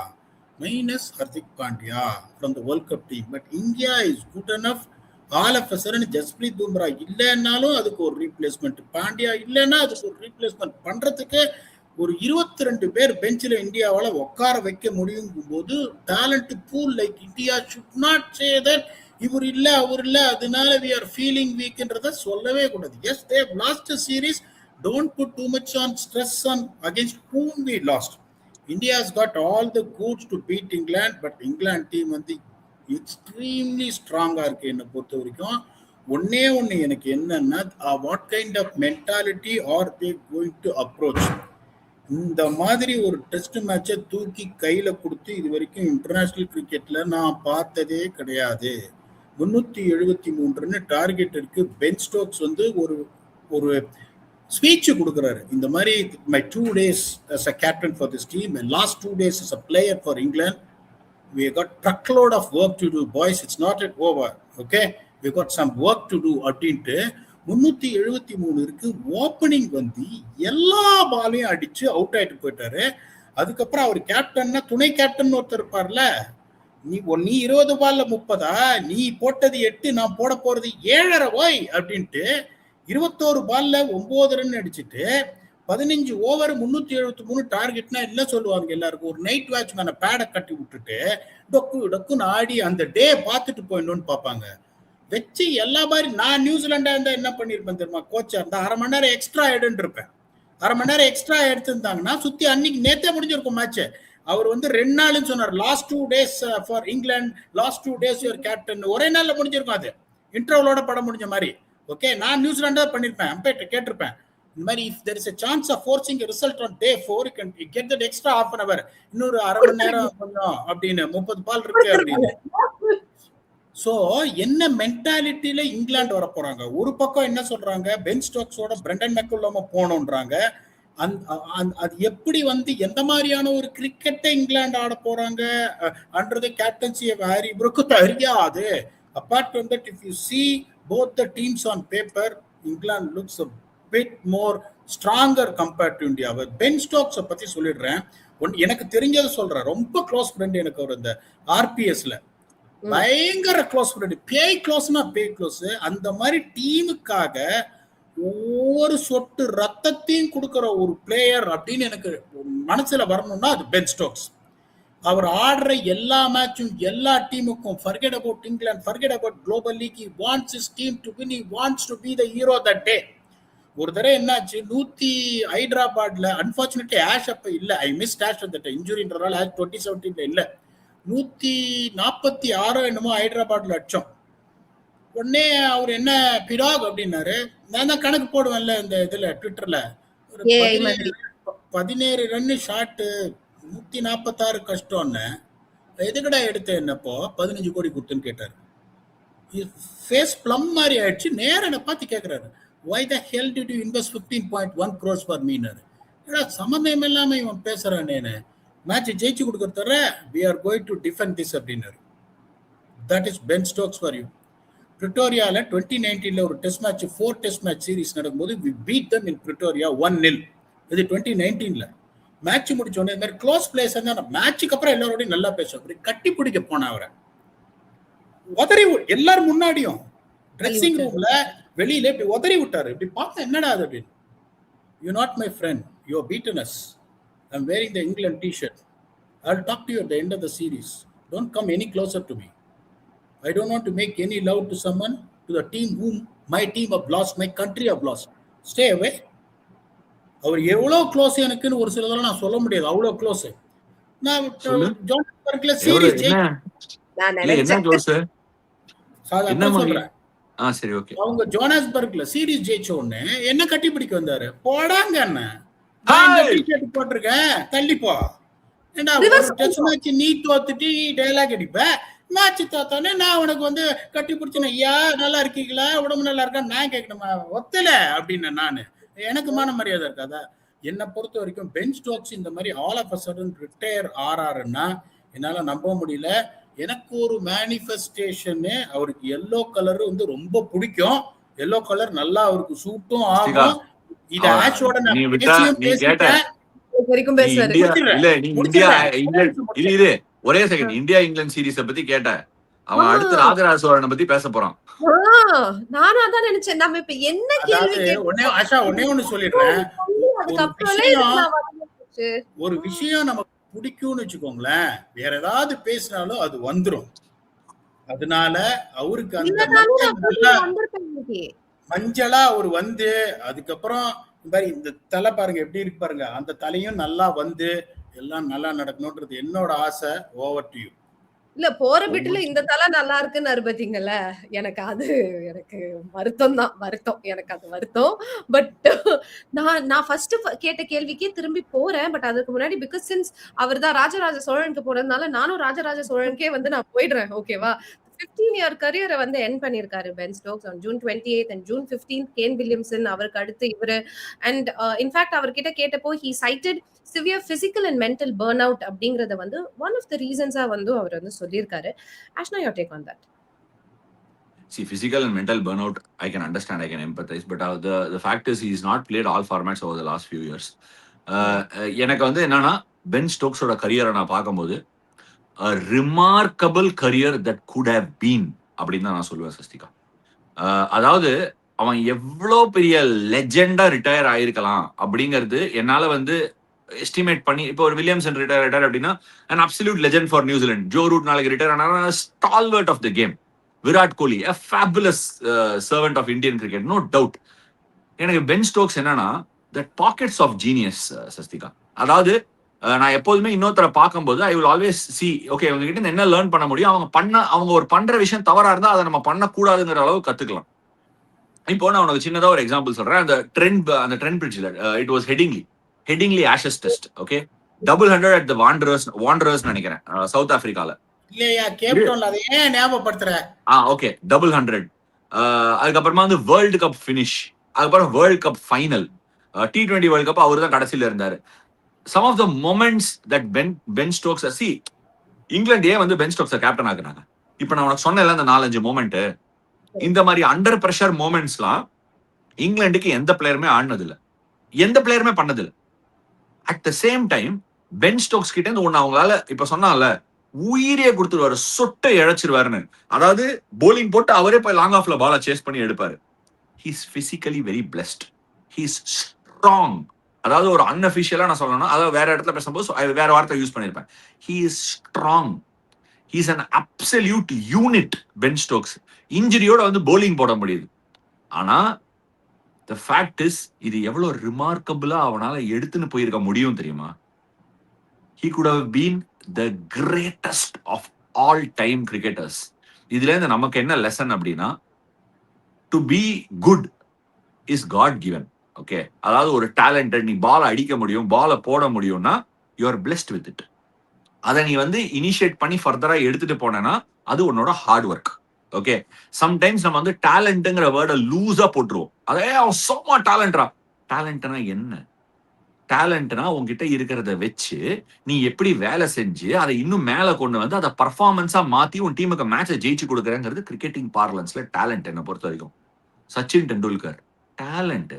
[SPEAKER 3] minus Hardik Pandya from the World Cup team, but India is good enough. All of a sudden Jasprit Bumrah இல்லைன்னாலும் அதுக்கு ஒரு replacement, Pandya இல்லைன்னா அதுக்கு ஒரு replacement பண்றதுக்கு ஒரு 22 பேர் பெஞ்சில் இந்தியாவால உட்கார வைக்க முடியும் போது talent pool like India should not say that இவர் இல்ல அவர் இல்ல அதனால we are feeling weakன்றத சொல்லவே கூடாது. Yes, they have lost a series. Don't put too much on stress on against whom we lost. India has got all the goods to beat England, but England team வந்து extremely ஸ்ட்ராங்கா இருக்கு. என்னை பொறுத்த வரைக்கும் ஒன்னே ஒன்று எனக்கு என்னன்னா, what kind of mentality are they going to approach. இந்த மாதிரி ஒரு டெஸ்ட் மேட்சை தூக்கி கையில கொடுத்து இது வரைக்கும் இன்டர்நேஷனல் கிரிக்கெட்ல நான் பார்த்ததே கிடையாது. 373 டார்கெட் இருக்கு. பென் ஸ்டோக்ஸ் வந்து ஒரு ஸ்பீச் கொடுக்குறாரு. இந்த மாதிரி my 2 days as a captain for this team and last 2 days as a player for England, we got truckload of work to do boys, it's not yet over. Okay, we got some work to do அப்படின்ட்டு 373 இருக்கு. Opening வந்து எல்லா பாலையும் அடிச்சு out ஆயிட்டு போயிட்டாரு. அதுக்கப்புறம் அவர் கேப்டன்னா துணை கேப்டன் ஒருத்தர் இருப்பார்ல, நீ 20 பால்ல 30, நீ போட்டது 8, நான் போட போறது 7.5 அப்படின்ட்டு 21 பால்ல 9 ரன் அடிச்சுட்டு 15 ஓவர் 373 டார்கெட்னா என்ன சொல்லுவாங்க எல்லாருக்கும், ஒரு நைட் வாட்ச்மேன பேடை கட்டி விட்டுட்டு டொக்குன்னு ஆடி அந்த டே பார்த்துட்டு போயிடணும்னு பார்ப்பாங்க. வச்சு எல்லா மாதிரி நான் நியூசிலாண்டா இருந்தா என்ன பண்ணிருப்பேன் தெரியுமா, கோச்சா இருந்தா 1/2 மணி நேரம் எக்ஸ்ட்ரா எடுன்னு இருப்பேன். 1/2 மணி நேரம் எக்ஸ்ட்ரா எடுத்துருந்தாங்கன்னா சுத்தி அன்னைக்கு நேத்தே முடிஞ்சிருக்கும் மேட்ச். அவர் வந்து 2 நாள்னு சொன்னார். Last 2 days for England, last 2 days your captain, ஒரே நாள்ல முடிஞ்சிருக்கும். அது இன்டர்வலோட படம் முடிஞ்ச மாதிரி. ஓகே, நான் நியூசிலாண்டா பண்ணிருப்பேன். அம்பேட் கேட்டிருப்பேன் இந்த மாதிரி, if there is a chance of forcing a result on day 4, you can get that extra half an hour, இன்னொரு 1/2 மணி நேரம் கொஞ்சம் அப்படின்னு 30 பால் இருக்கு அப்படின்னு. சோ என்ன மென்டாலிட்டியில இங்கிலாந்து வர போறாங்க. ஒரு பக்கம் என்ன சொல்றாங்க, பென் ஸ்டோக்ஸோட பிரெண்டன் மெக்குல்லம போனோன்றாங்க. அது எப்படி வந்து எந்த மாதிரியான ஒரு கிரிக்கெட்டை இங்கிலாந்து ஆட போறாங்க under the captaincy of Harry Brook தெரியாது. Apart from that, if you see both the teams on paper, England looks a bit more stronger compared to India. Ben ஸ்டோக்ஸை பத்தி சொல்லிடுறேன். எனக்கு தெரிஞ்சதை சொல்றேன். ரொம்ப க்ளோஸ் ஃப்ரெண்ட் எனக்கு. அவர் இந்த ஆர்பிஎஸ்ல பயங்கர க்ளோஸ் ஃப்ரெண்ட். பேய் க்ளோஸ்னா பேய் க்ளோஸ். அந்த மாதிரி டீமுக்காக ஒவ்வொரு சொட்டு ரத்தத்தையும் கொடுக்கிற ஒரு பிளேயர் அப்படின்னு எனக்கு மனசுல வரணும்னா அது பென் ஸ்டோக்ஸ். அவர் ஆடுற எல்லா மேட்சும் எல்லா டீமுக்கும், forget about England, forget about global league, he wants his team to win, he wants to be the hero that day. ஒரு தடவை என்னாச்சு, ஹைதராபாத்ல அன்பார்ச்சுனேட்லி ஆஷ் அப்ப இல்ல, ஐ மிஸ்ட் ஆஷ் அந்த இன்ஜுரின்றதால 2017 இல்ல. 146 என்னமோ ஹைதராபாத்ல அடிச்சோம். உடனே அவர் என்ன பிராக் அப்படின்னாரு. நான் தான் கணக்கு போடுவேன்ல இந்த இதுல ட்விட்டர்ல. ஒரு
[SPEAKER 1] ஏஐ மாதிரி
[SPEAKER 3] 17 ரன்னு ஷாட்டு 146 கஷ்டம்னு எதுக்கடா எடுத்த என்னப்போ 15 கோடி கொடுத்துன்னு கேட்டாரு. ஃபேஸ் பிளம் மாதிரி ஆயிடுச்சு. நேரம் என்ன பார்த்து கேட்குறாரு, why the hell did you invest 15.1 crores for me? ஏடா சம்மந்தம் இல்லாம இவன் பேசுறானேன்னு. மேட்ச் ஜெயிச்சு கொடுக்கறத we are going to defend this அப்படின்னாரு. that is Ben Stokes for you. பிரிட்டோரியால 2019ல ஒரு test match 4 test match series நடக்கும்போது we beat them in Pretoria 1-0. இது 2019ல மேட்ச் முடிச்ச உடனே இந்த மாதிரி க்ளோஸ் பிளேஸ் இருந்தா மேட்சுக்கு அப்புறம் எல்லாரோடையும் நல்லா பேசுவோம். அப்படி கட்டி பிடிக்க போன அவரை உதறி எல்லாரும் முன்னாடியும் ட்ரெஸ்ஸிங் ரூம்ல வெளியில இப்படி உதறி விட்டாரு. இப்படி பார்த்தா என்னடா அது அப்படின்னு. You not my friend, you are beaten us. I am wearing the England T shirt. I will talk to you at the end of the series. Don't come any closer to me. I don't want to make any love to someone, to the team whom my team have lost, my country have lost. Stay away. அவர் எவ்வளவு close எனக்குன்னு ஒரு சிலதெல்லாம் நான் சொல்ல முடியாது. அவ்வளவு close. நான் ஜோஹானஸ்பர்க்ல series அவங்க ஜோஹானஸ்பர்க்ல சீரிஸ் ஜெயிச்ச உடனே என்ன கட்டி பிடிக்க வந்தாரு. போடாங்க என்ன டிஷர்ட் போட்டிருக்கேன் தள்ளிப்போ. ஏண்டா டெஸ்ட் மேட்ச் நீ தோத்துட்டு நீ டைலாக் அடிப்ப. மேட்ச் தோத்தானே நான் உனக்கு வந்து கட்டி பிடிச்சேன். ஐயா நல்லா இருக்கீங்களா, உடம்பு நல்லா இருக்கா நான் கேட்கணுமா? ஒத்தல அப்படின்னு நானு எனக்கு மான மரியாதை இருக்காதா? என்னை பொறுத்த வரைக்கும் பென் ஸ்டோக்ஸ் இந்த மாதிரி all of a sudden retire ஆறாருன்னா என்னால நம்ப முடியல. எனக்கு ஒரு மேனிஃபெஸ்டேஷன், அவருக்கு எல்லோ கலர் வந்து ரொம்ப பிடிக்கும். எல்லோ கலர் நல்லா அவருக்கு சூட்டும் ஆகும். இத ஆஷோட நான் பேசிட்டேன்.
[SPEAKER 2] ஒரே செகண்ட், இந்தியா இங்கிலாந்து சீரிஸ பத்தி கேட்ட அவன் அடுத்து ராஜராஜ சோழனை பத்தி பேச போறான்.
[SPEAKER 1] நானும் அதான் நினைச்சேன். நம்ம இப்ப என்ன கேள்வி
[SPEAKER 3] ஒண்ணே சொல்லிடுறேன். ஒரு விஷயம் நமக்கு பிடிக்கும்னு வச்சுக்கோங்களேன், வேற ஏதாவது பேசினாலும் அது வந்துரும். அதனால அவருக்கு அந்த மஞ்சளா அவர் வந்து அதுக்கப்புறம் இந்த தலை பாருங்க எப்படி இருக்கு பாருங்க, அந்த தலையும் நல்லா வந்து எல்லாம் நல்லா நடக்கணும்ன்றது என்னோட ஆசை. Over to you.
[SPEAKER 1] இல்ல போற பிட்ல இந்த தலை நல்லா இருக்குன்னு பாத்தீங்கல்ல, எனக்கு அது எனக்கு வருத்தம் தான். எனக்கு அது வருத்தம். பட் நான் ஃபர்ஸ்ட் கேட்ட கேள்விக்கே திரும்பி போறேன். பட் அதுக்கு முன்னாடி பிகாஸ் சின்ஸ் அவர் தான் ராஜராஜ சோழனுக்கு போறதுனால நானும் ராஜராஜ சோழனுக்கே வந்து நான் போயிடுறேன். ஓகேவா? 15-year கரியரை வந்து எண்ட் பண்ணிருக்காரு Ben Stokes on June 28th and June 15th. Kane Williamson அவருக்கு அடுத்து இவரு. அண்ட் இன்ஃபேக்ட் அவர்கிட்ட கேட்டப்போ he cited severe physical and mental burnout அப்படிங்கறத வந்து one of the reasons-ஆ வந்து அவர் வந்து சொல்லியிருக்காரு. Ashna, your take on that?
[SPEAKER 2] See, physical and mental burnout, I can understand, I can empathize, but the fact is he's not played all formats over the last few years. எனக்கு வந்து என்னன்னா pen ஸ்டோக்ஸோட கரியரை நான் பார்க்கும்போது a remarkable career that could have been அப்படின்னு தான் நான் சொல்லுவேன் சஸ்திகா. அதாவது அவன் எவ்வளோ பெரிய லெஜெண்டா ரிட்டையர் ஆயிருக்கலாம் அப்படிங்கிறது என்னால வந்து எஸ்டிமேட் பண்ணி. இப்போ ஒரு வில்லியம்சன் ரிட்டையர் அப்படின்னா an absolute legend for New Zealand. Joe Root நாளைக்கு ரிட்டையர் ஆனா stalwart of the game. Virat Kohli a fabulous servant of Indian cricket, no doubt. எனக்கு பென் ஸ்டோக்ஸ் என்னன்னா that pockets of genius, சஸ்திகா. அதாவது நான் எப்போதுமே இன்னொருத்தரை பார்க்கும்போது I will always see okay அவங்க கிட்ட என்ன லேர்ன் பண்ண முடியும், அவங்க ஒரு பண்ற விஷயம் தவறா இருந்தா அதை நம்ம பண்ணக்கூடாதுங்கிற அளவு கத்துக்கலாம். இப்போ நான் உனக்கு சின்னதா ஒரு எக்ஸாம்பிள் சொல்றேன். அந்த ட்ரெண்ட் பிரிட்ஜ்ல it was Headingley Ashes test. Okay, 100 at the Wanderers நினைக்கிறேன் சவுத் ஆப்பிரிக்கால.
[SPEAKER 3] இல்லையா கேப்டன் அதை ஏன் ஞாபகப்படுத்துற?
[SPEAKER 2] ஓகே 100. அதுக்கப்புறமா வந்து வேர்ல்டு கப் ஃபினிஷ், அதுக்கப்புறம் world cup final, T20 world cup அவர் தான் கடைசியில இருந்தாரு. Some of the moments that Ben Stokes, see, England வந்து பென் ஸ்டோக்ஸ் கேப்டன் ஆகுறாங்க. இப்ப நான் உனக்கு சொன்னேன்ல அந்த 4-5 மொமெண்ட், இந்த மாதிரி அண்டர் பிரஷர் மொமெண்ட்ஸ்லாம் இங்கிலாந்துக்கு எந்த பிளேயருமே ஆடினது இல்ல, எந்த பிளேயருமே பண்ணது இல்ல. At the same time Ben Stokes கிட்ட இருந்து ஒண்ணு அவங்களால இப்ப சொன்னால உயிரியே கொடுத்துருவாரு, சொட்டை இழைச்சிருவாருன்னு. அதாவது போலிங் போட்டு அவரே போய் லாங் ஆஃப்ல பால சேஸ் பண்ணி எடுப்பாரு. He's physically very blessed. He's strong. அதாவது ஒரு அன்அபிஷியலா நான் சொல்லணும், அதாவது வேற இடத்துல பேசும்போது வேற வார்த்தை யூஸ் பண்ணிருப்பேன். He is strong. He is an absolute unit. Ben Stokes இன்ஜுரியோட வந்து போலிங் போட முடியுது. ஆனா the fact is இது எவ்வளவு ரிமார்க்கபிளா அவனால எடுத்துன்னு போயிருக்க முடியும் தெரியுமா? He could have been the greatest of all time cricketers. இதுல இருந்து நமக்கு என்ன லெசன் அப்படின்னா, to be good is god given. Okay, அதாவது ஒரு டேலண்டட், நீ பால் அடிக்க முடியும், பால போட முடியும்னா you are blessed with it. அதை நீ வந்து இனிஷியேட் பண்ணி ஃபர்தரா எடுத்துட்டு போனேன்னா அது உன்னோட ஹார்ட் ஒர்க். ஓகே, சம்டைம்ஸ் நம்ம வந்து டேலண்ட்ங்கிற வேர்டை லூஸா போட்டுருவோம். அதே அவன் சும்மா டேலண்டா. டேலண்ட்னா என்ன? டேலண்ட்னா உங்ககிட்ட இருக்கிறத வச்சு நீ எப்படி வேலை செஞ்சு அதை இன்னும் மேல கொண்டு வந்து அதை பர்ஃபார்மன்ஸா மாத்தி உன் டீமுக்கு மேட்சை ஜெயிச்சு கொடுக்குறேங்கிறது கிரிக்கெட்டிங் பார்லன்ஸ்ல டேலண்ட். என்ன பொறுத்த வரைக்கும் சச்சின் டெண்டுல்கர் டேலண்ட்.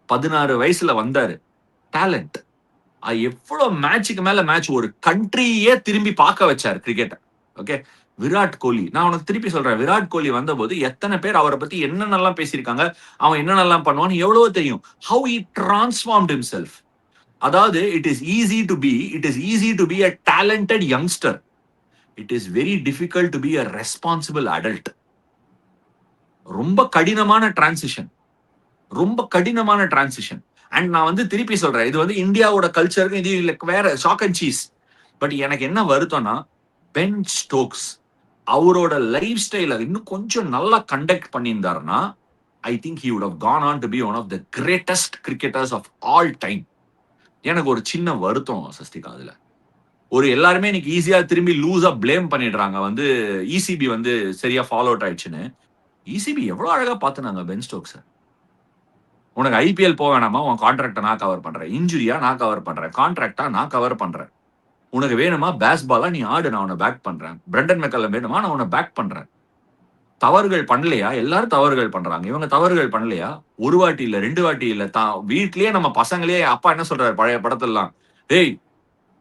[SPEAKER 2] 16 வயசுல வந்தாரு, டேலண்ட். எவ்வளவு மேட்சுக்கு மேல மேட்ச், ஒரு கண்ட்ரியே திரும்பி பார்க்க வச்சாரு கிரிக்கெட்டை. ஓகே, விராட் கோலி, நான் உனக்கு திருப்பி சொல்றேன், விராட் கோலி வந்தபோது எத்தனை பேர் அவரை பத்தி என்னென்னலாம் பேசியிருக்காங்க, அவன் என்னென்னலாம் பண்ணுவான்னு எவ்வளவு தெரியும். How he transformed himself. அதாவது it is easy to be a talented youngster. It is very difficult to be a responsible adult. ரொம்ப கடினமான டிரான்சிஷன். அண்ட் நான் வந்து திருப்பி சொல்றேன், இது வந்து இந்தியாவோட கல்ச்சருக்கு இது இல்ல, வேற ஷாக் அண்ட் சீஸ். பட் எனக்கு என்ன வருத்தம்னா, பென் ஸ்டோக்ஸ் அவரோட லைஃப் ஸ்டைல இன்னும் கொஞ்சம் நல்லா கண்டக்ட் பண்ணியிருந்தாருன்னா I think he would have gone on to be one of the greatest cricketers of all time. எனக்கு ஒரு சின்ன வருத்தம் சஸ்திகா, அதுல ஒரு எல்லாருமே இன்னைக்கு ஈஸியா திரும்பி லூஸா பிளேம் பண்ணிடுறாங்க, வந்து இசிபி வந்து சரியா ஃபாலோ அவுட் ஆயிடுச்சுன்னு. இசிபி எவ்வளவு அழகா பாத்துனாங்க பென் ஸ்டோக்ஸ். உனக்கு ஐபிஎல் போக வேணாமா, உன் கான்ட்ராக்டை நான் கவர் பண்றேன், இன்ஜுரியா நான் கவர் பண்றேன், கான்ட்ராக்டா நான் கவர் பண்றேன், உனக்கு வேணுமா பேஸ் பாலா நீ ஆடு, நான் உன்னை பேக் பண்றேன், பிரண்டன் மெக்கல்லம் வேணுமா நான் உன்னை பேக் பண்றேன். தவறுகள் பண்ணலையா? எல்லாரும் தவறுகள் பண்றாங்க. இவங்க தவறுகள் பண்ணலையா? ஒரு வாட்டி இல்ல, 2 வாட்டி இல்ல. வீட்லயே நம்ம பசங்களே அப்பா என்ன சொல்றாரு பழைய படத்தெல்லாம், டேய்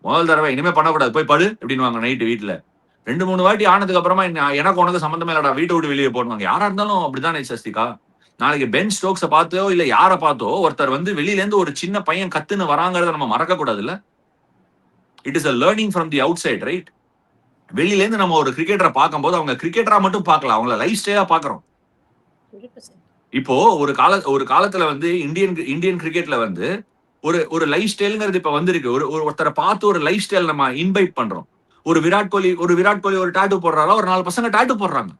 [SPEAKER 2] முதல் தடவை இனிமே பண்ணக்கூடாது, போய் படு அப்படின்வாங்க நைட்டு வீட்டுல. 2-3 வாட்டி ஆனதுக்கு அப்புறமா எனக்கு உனக்கு சம்பந்தமே இல்லடா, வீட்டை விட்டு வெளியே போடுவாங்க. யாரா இருந்தாலும் அப்படிதான் சஸ்திகா. நாளைக்கு பென் ஸ்டோக்ஸை பார்த்தோ இல்ல யாரை பார்த்தோ ஒருத்தர் வந்து வெளியில இருந்து ஒரு சின்ன பையன் கத்துன்னு வராங்கிறத நம்ம மறக்க கூடாது இல்ல. It is a learning from the outside, right? வெளியில இருந்து நம்ம ஒரு கிரிக்கெட்டரை பார்க்கும்போது அவங்க கிரிக்கெட்டரா மட்டும் பார்க்கலாம், அவங்கள லைஃப் ஸ்டைலா பாக்குறோம். இப்போ ஒரு காலத்துல வந்து இந்தியன் கிரிக்கெட்ல வந்து ஒரு லைஃப் ஸ்டைல்ங்கிறது இப்ப வந்திருக்கு. ஒருத்தரை பார்த்து ஒரு லைஃப் ஸ்டைல் நம்ம இன்வைட் பண்றோம். ஒரு விராட் கோலி ஒரு டாட்டூ போடுறாரா, ஒரு 4 பசங்க டாட்டூ போடுறாங்க.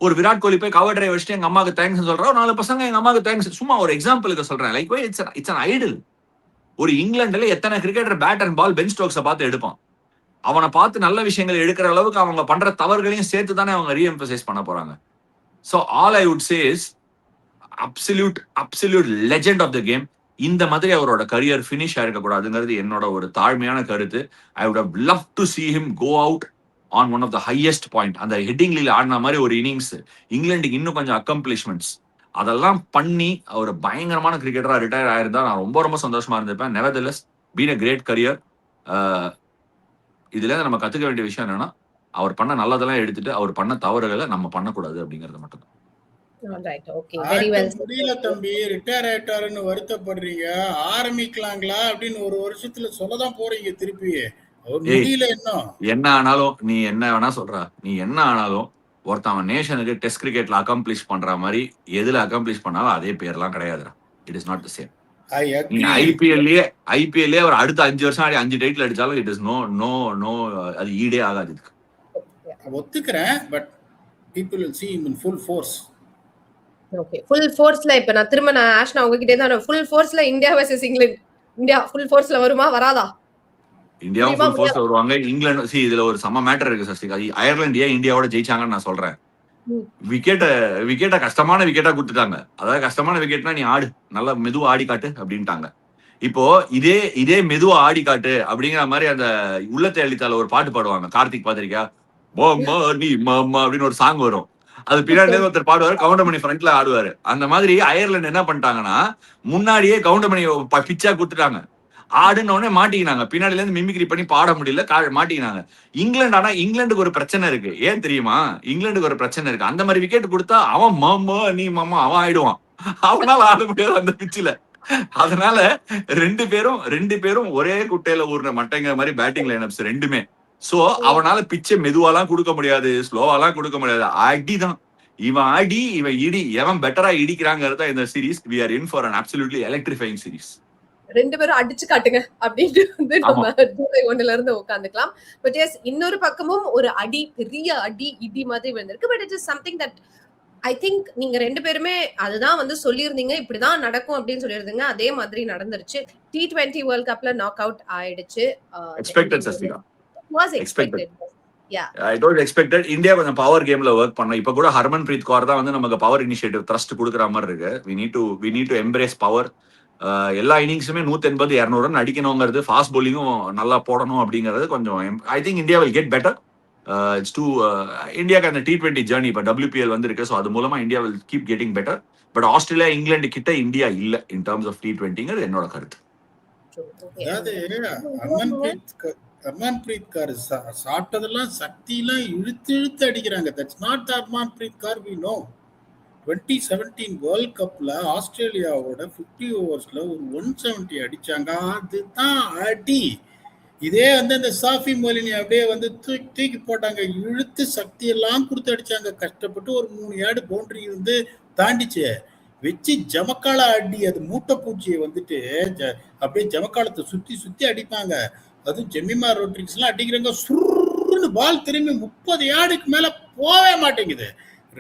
[SPEAKER 2] ஒரு விராட் கோலி போய் கவர் டிரைவ் வச்சுட்டு எங்க அம்மாவுக்கு தேங்க்ஸ் சொல்றா, 4 பசங்க எங்க அம்மாவுக்கு தேங்க்ஸ். சும்மா ஒரு எக்ஸாம்பிளுக்கு சொல்றேன். Like it's an idol. ஒரு இங்கிலாந்துல எத்தனை cricketer bat and ball Ben ஸ்டோக்ஸை பார்த்து எடுப்பான். அவனை பார்த்து நல்ல விஷயங்கள் எடுக்கிற அளவுக்கு அவங்க பண்ற தவறுகளையும் சேர்த்து தானே அவங்க ரீஎம்பசைஸ் பண்ண போறாங்க. So all I would say is absolute legend of the game. இந்த மாதிரி அவரோட கரியர் பினிஷ் ஆயிருக்க கூடாதுங்கிறது என்னோட ஒரு தாழ்மையான கருத்து. I would have love to see him go out on one of the highest point. அந்த ஹெட்டிங்ல ஆடின மாதிரி ஒரு இன்னிங்ஸ், இங்கிலாந்துக்கு இன்னும் கொஞ்சம் அக்கம்ப்ளிஷ்மெண்ட்ஸ் அதெல்லாம் பண்ணி அவர் பயங்கரமான கிரிக்கெட்டரா ரிட்டையர் ஆயிருந்தா நான் ரொம்ப ரொம்ப சந்தோஷமா இருந்திருப்பேன். நெவர்தெலஸ் பீன் a great career. இதுல நம்ம கத்துக்க வேண்டிய விஷயம் என்னன்னா, அவர் பண்ண நல்லதெல்லாம் எடுத்துட்டு அவர் பண்ண தவறுகளை நம்ம பண்ணக்கூடாது அப்படிங்கிறது மட்டும்.
[SPEAKER 3] முடியல தம்பி, ரிட்டையர் ஆயிட்டாருன்னு வருத்தப்படுறீங்க, ஆரம்பிக்கலாங்களா அப்படின்னு ஒரு வருஷத்துல சொல்லதான் போறீங்க திருப்பி.
[SPEAKER 2] என்ன ஆனாலும் நீ என்ன வேணா சொல்ற, நீ என்ன ஆனாலும் ஒருத்தவன் நேஷனுக்கு டெஸ்ட் கிரிக்கெட்ல அக்கம்ப்ளிஷ் பண்ற மாதிரி எதுல அக்கம்ப்ளிஷ் பண்ணாலும் அதே பேர்லாம் கிடையாதுடா. It is not the same. ஐபிஎல்லே அவர் அடுத்த 5 வருஷம் ஆடி 5 டைட்டில் அடிச்சாலும் இட் இஸ் நோ அது ஈடே ஆகாது. இதுக்கு
[SPEAKER 3] ஒத்துக்கிறேன். But people will see him in full force.
[SPEAKER 1] ஓகே, ஃபுல் ஃபோர்ஸ்ல இப்ப நான் திரும்ப ஆஷ்னா உங்ககிட்டே தான், ஃபுல் ஃபோர்ஸ்ல India versus England, India full ஃபோர்ஸ்ல வருமா வராதா?
[SPEAKER 2] இந்தியாவும் ஃபுல் ஃபோர்ஸ்ல வருவாங்க. இங்கிலாந்து இதுல ஒரு சம மேட்டர் இருக்கு சஸ்திகா. அயர்லாந்து ஏன் இந்தியாவோட ஜெயிச்சாங்கன்னு நான் சொல்றேன். விக்கெட்டை கஷ்டமான விக்கெட்டா கொடுத்துட்டாங்க. அதாவது கஷ்டமான விக்கெட்னா நீ ஆடு, நல்லா மெதுவா ஆடி காட்டு அப்படின்ட்டாங்க. இப்போ இதே மெதுவா ஆடி காட்டு அப்படிங்கிற மாதிரி அந்த உள்ளத்தை அளித்தால ஒரு பாட்டு பாடுவாங்க, கார்த்திக் பாத்திரிக்கா, நீ மாமா அப்படின்னு ஒரு சாங் வரும். அது பின்னாடி ஒருத்தர் பாடுவாரு, கவுண்டமணி ஃப்ரண்ட்ல ஆடுவாரு. அந்த மாதிரி அயர்லாந்து என்ன பண்ணிட்டாங்கன்னா முன்னாடியே கவுண்டமணி பிச்சா கொடுத்துட்டாங்க. ஆடுன்னு உடனே மாட்டிக்கினாங்க, பின்னாடில இருந்து மிமிக்ரி பண்ணி பாட முடியல, மாட்டிக்கினாங்க. இங்கிலாந்து ஆனா இங்கிலாந்துக்கு ஒரு பிரச்சனை இருக்கு. ஏன் தெரியுமா? இங்கிலாந்துக்கு ஒரு பிரச்சனை இருக்கு. அந்த மாதிரி விக்கெட் கொடுத்தா அவன் மாமா நீ மாமா அவன் ஆயிடுவான், அவனால ஆட முடியாது அந்த பிச்சில. அதனால ரெண்டு பேரும் ஒரே குட்டையில ஊர்ன மட்டைங்கிற மாதிரி பேட்டிங் லைனப்ஸ் ரெண்டுமே. சோ அவனால பிச்சை மெதுவாலாம் கொடுக்க முடியாது, ஸ்லோவாலாம் கொடுக்க முடியாது. அடிதான் இவன் அடி இவன் இடி, எவன் பெட்டரா இடிக்கிறாங்கிறதா இந்த series. we are in for an absolutely electrifying series.
[SPEAKER 1] 2 பேரும் அடிச்சு காட்டுங்க அப்படின்ட்டு வந்து
[SPEAKER 2] ஆமா.
[SPEAKER 1] நம்ம ஜூலை 1ல இருந்து உட்காந்துக்கலாம். பட் எஸ் இன்னொரு பக்கமும் ஒரு அடி, பெரிய அடி இடி மாதிரி விழுந்திருக்கு. But it is something that I think நீங்க 2 பேருமே அதுதான் வந்து சொல்லியிருந்தீங்க. இப்படிதான் நடக்கும் அப்படின்னு சொல்லியிருந்தீங்க. அதே மாதிரி நடந்துருச்சு. T20 வேர்ல்ட் கப்ல நாக் அவுட் ஆயிடுச்சு.
[SPEAKER 2] Expected Sasthika.
[SPEAKER 1] Was
[SPEAKER 2] expected.
[SPEAKER 1] Expected. Yeah.
[SPEAKER 2] It was expected. India கொஞ்சம் பவர் கேம்ல ஒர்க் பண்ணோம். இப்ப கூட ஹர்மன் பிரீத் கௌர் தான் வந்து நமக்கு பவர் இனிஷியேட்டிவ் த்ரஸ்ட் கொடுக்குற மாதிரி இருக்கு. we need to embrace power. எல்லா இன்னிங்ஸுமே 180 200 ரன் அடிக்கணுங்கிறது, ஃபாஸ்ட் bowling-ம் நல்லா போடணும் அப்படிங்கிறது கொஞ்சம் I think India will get better. It's too இந்தியாக்கு அந்த T20 ஜேர்னி இப்போ WPL வந்து இருக்கு. ஸோ அது மூலமா India will keep getting better. But Australia England கிட்ட இந்தியா இல்ல இன் டர்ம்ஸ் ஆஃப் T20ங்கிறது என்னோட கருத்து.
[SPEAKER 3] அதாவது ஹர்மன்பிரீத் கௌர் சாப்பிட்டதெல்லாம் சக்தியெல்லாம் இழுத்து இழுத்து அடிக்கிறாங்க. That's not Harmanpreet Kaur we know. 2017 world கப்ல ஆஸ்திரேலியாவோட 50 ஓவர்ஸ்ல ஒரு 170 அடிச்சாங்க. அதுதான் அடி. இதே வந்து இந்த சாஃபி மோலினி அப்படியே வந்து தூக்கி போட்டாங்க. இழுத்து சக்தி எல்லாம் கொடுத்து அடிச்சாங்க. கஷ்டப்பட்டு ஒரு 3 யார்டு பவுண்டரி வந்து தாண்டிச்சு வச்சு ஜமக்கால அடி. அது மூட்டை பூச்சியை வந்துட்டு அப்படியே ஜமக்காலத்தை சுத்தி சுத்தி அடிப்பாங்க. அதுவும் ஜெமிமா ரோட்ரிக்ஸ் எல்லாம் அடிக்கிறாங்க. சுருன்னு பால் திரும்பி 30 யார்டுக்கு மேல போவே மாட்டேங்குது.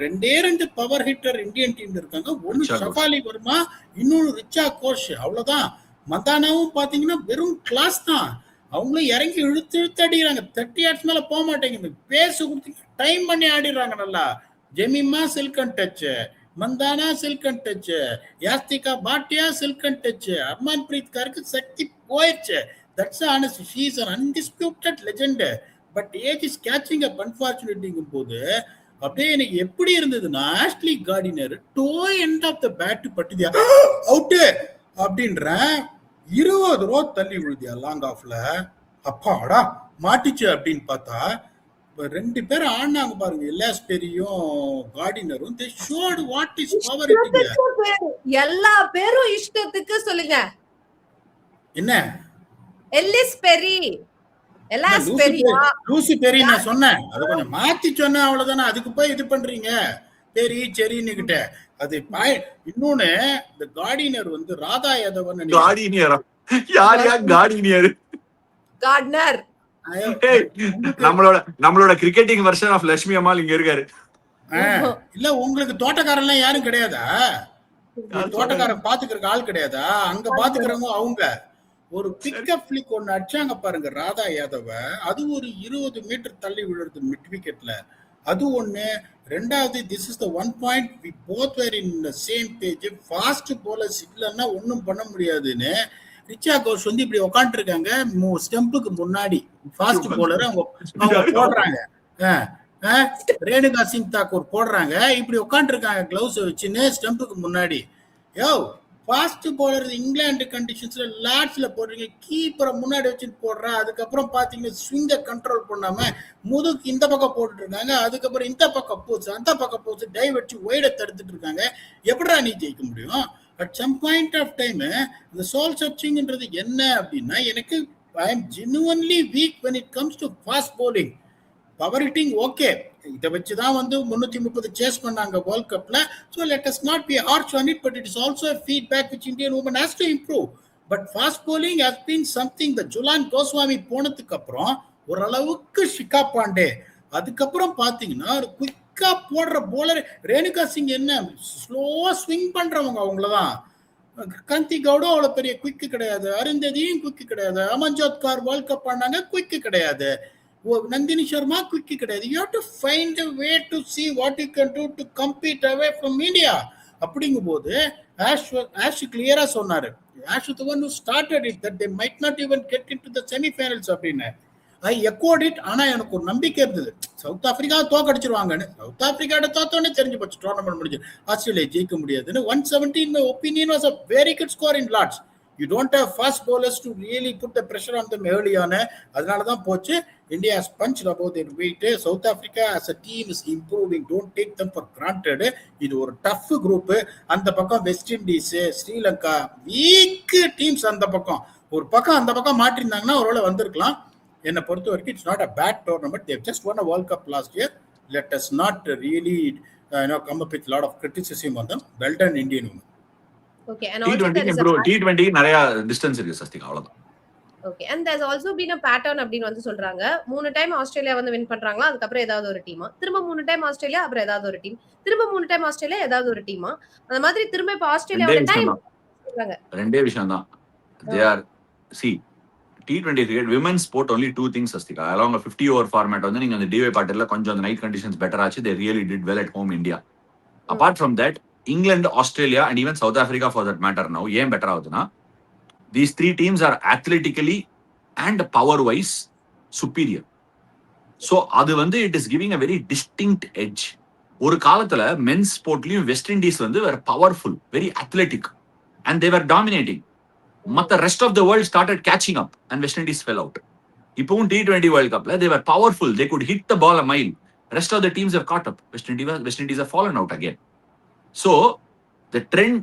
[SPEAKER 3] 2 பவர் ஹிட்டர் இந்தியன் டீம்ல இருக்காங்க. ஒன்னு ஷஃபாலி வர்மா, இன்னொன்னு ரிச்சா கோஷ். அவ்வளவுதான். மந்தானாவும் பாத்தீங்கன்னா வெறும் கிளாஸ் தான். அவங்களும் இறங்கி இழுத்து இழுத்து அடிக்கிறாங்க. 30 யார்ட்ஸ் மேல போக மாட்டேங்குது. பேச கொடுத்து டைம் பண்ணி ஆடிடுறாங்க நல்லா. Jemimah silken touch, Mandhana silken touch, Yastika Bhatia silken touch. Harmanpreet கௌருக்கு சக்தி போயிடுச்சு. That's honest. She is an undisputed legend. But age is catching up அன்ஃபார்ச்சுனேட்லிங்கும் போது அப்படியே எனக்கு எப்படி இருந்ததுன்னா, Ashleigh Gardner toe end of the bat பட்டுதியா அவுட்டு அப்படின்ற 20 ரோ தள்ளி விழுதியா லாங் ஆஃப்ல. அப்பாடா மாட்டிச்சு அப்படின்னு பார்த்தா 2 பேர் ஆடினாங்க பாருங்க. LS பெரியும் கார்டினரும். they showed what is power it is.
[SPEAKER 1] எல்லா பேரும் இஷ்டத்துக்கு சொல்லுங்க.
[SPEAKER 3] என்ன
[SPEAKER 1] எல்லிஸ் பெரி, எல்எஸ் பெரியா,
[SPEAKER 3] லூசி பெரி நான் சொன்னேன். அது கொஞ்சம் மாத்தி சொன்னேன் அவ்வளவுதானே. அதுக்கு போய் இது பண்றீங்க பெரி செரின்னுகிட்ட. அது இன்னொன்னு இந்த கார்டினர் வந்து ராதா யாதவன்.
[SPEAKER 2] கார்டினியரா? யார் கார்டினியர்?
[SPEAKER 1] கார்ட்னர்.
[SPEAKER 2] நம்மளோட கிரிக்கெட்டிங் வெர்ஷன் ஆஃப் லட்சுமி அம்மாள் இங்க இருக்காரு.
[SPEAKER 3] இல்ல உங்களுக்கு தோட்டக்காரன் யாரும் கிடையாதா? தோட்டக்காரன் பாத்துக்கிறதுக்கு ஆள் கிடையாதா? அங்க பாத்துக்கிறவங்க அவங்க. ஒரு பிக்கப் ஃபிளிக் ஒன்னு அடிச்சாங்க பாருங்க ராதா யாதவ. அது ஒரு 20 மீட்டர் தள்ளி விழுறது மிட் விக்கெட்ல. அது ஒண்ணு. ரெண்டாவது, this is the one point we both were in the same page. Fast bowlers இல்லைன்னா ஒன்னும் பண்ண முடியாதுன்னு ரிச்சா கோஷ் வந்து இப்படி உட்காந்துட்டு இருக்காங்க ஸ்டெம்புக்கு முன்னாடி. ஃபாஸ்ட் போலர் அவங்க போடுறாங்க. ரேணுகா சிங் தாக்கூர் போடுறாங்க. இப்படி உட்காந்துட்டு இருக்காங்க கிளவுஸ் வச்சுன்னு ஸ்டெம்புக்கு முன்னாடி. யோ ஃபாஸ்ட் போலர் இங்கிலாந்து கண்டிஷன்ஸ்ல லாட்ஸ்ல போடுறீங்க. கீப்பரை முன்னாடி வச்சுட்டு போடுறா. அதுக்கப்புறம் பாத்தீங்கன்னா ஸ்விங்கை கண்ட்ரோல் பண்ணாம முதுக்கு இந்த பக்கம் போட்டுட்டு இருக்காங்க. அதுக்கப்புறம் இந்த பக்கம் போச்சு அந்த பக்கம் போச்சு டைவ் வச்சு ஒய்ட தடுத்துட்டு இருக்காங்க. எப்படா நீ ஜெயிக்க முடியும்? At some point of time இந்த சோல் சர்ச்சிங்ன்றது என்ன அப்படின்னா, எனக்கு I am genuinely weak when it comes to fast bowling. Power hitting okay, இதை வச்சுதான் வந்து 330 சேஸ் பண்ணாங்க வேர்ல்ட் கப்ல. So let us not be harsh on it, but it is also feedback which Indian women has to improve. But fast bowling has been something. The Jhulan Goswami போனதுக்கு அப்புறம் ஓரளவுக்கு ஷிகா பாண்டே, அதுக்கப்புறம் பாத்தீங்கன்னா ஒரு குயிக்கா போடுற போலர் ரேணுகா சிங். என்ன ஸ்லோவா ஸ்விங் பண்றவங்க அவங்களதான். கந்தி கவுடும் அவ்வளவு பெரிய குயிக்கு கிடையாது. அருந்ததியும் குயிக்கு கிடையாது. அமன்ஜோத் கார் வேர்ல்ட் கப் ஆனாங்க, குயிக்கு கிடையாது. நந்தினி சர்மா குயிக்கு கிடையாது. You have to find a way to see what you can do to compete away from India. அப்படிங்கும் போது ஆஷ் கிளியரா சொன்னாரு. Ash the one who started it that they might not even get into the semi-finals அப்படின்னு. ஐ echoed it. ஆனா எனக்கு ஒரு நம்பிக்கை இருந்தது, சவுத் ஆப்பிரிக்கா தோக்கடிச்சிருவாங்கன்னு. சவுத் ஆப்பிரிக்காவோட தோத்தோன்னே தெரிஞ்சு போச்சு டோர்னமெண்ட் முடிஞ்சு. ஆஸ்திரேலியா ஜெயிக்க முடியாதுன்னு. 170 my opinion was a very good score in Lords. You don't have fast bowlers to really put the pressure on them early on. அதனாலதான் போச்சு. India has punched above their weight. South Africa as a team is improving. Don't take them for granted. இது ஒரு tough group. அந்த பக்கம் west Indies, Sri Lanka week teams. அந்த பக்கம் ஒரு பக்கம் அந்த பக்கம் மாற்றிருந்தாங்கன்னா ஒருவேளை வந்திருக்கலாம். என்னை பொறுத்த வரைக்கும் it's not a bad tournament. They've just won a World Cup last year. Let us not really come up with a lot of criticism on them. Well done Indian women.
[SPEAKER 1] Okay, and also there is a
[SPEAKER 2] T20 நிறைய distance இருக்கு சஸ்திகா, அவ்வளவுதான்.
[SPEAKER 1] Okay, and there's also been a pattern அப்படின்னு வந்து சொல்றாங்க. 3 time Australia வந்து win பண்றாங்களா, அதுக்கப்புறம் ஏதாவது ஒரு டீமா, திரும்ப 3 டைம் ஆஸ்திரேலியா, அப்புறம் ஏதாவது ஒரு டீம், திரும்ப 3 டைம் ஆஸ்திரேலியா, ஏதாவது ஒரு டீமா, அந்த மாதிரி திரும்ப இப்ப ஆஸ்திரேலியாவோட டைம் சொல்றாங்க.
[SPEAKER 2] ரெண்டே விஷயம் தான். They are see T20 cricket women's sport only two things Sasthika. along a 50 over format வந்து நீங்க அந்த டிவை பாட்டில்ல கொஞ்சம் அந்த நைட் கண்டிஷன்ஸ் பெட்டர் ஆச்சு. They really did well at home India. Apart from that, England, Australia and even South Africa for that matter now ஏன் better ஆகுதுன்னா, these three teams are athletically and power wise superior. So அது வந்து it is giving a very distinct edge. ஒரு காலத்துல men's sportலயும் west Indies வந்து were powerful, very athletic and they were dominating. மத்த rest of the world started catching up and West Indies fell out. இப்பவும் T20 World Cupல they were powerful, they could hit the ball a mile. Rest of the teams have caught up. West Indies have fallen out again. So the trend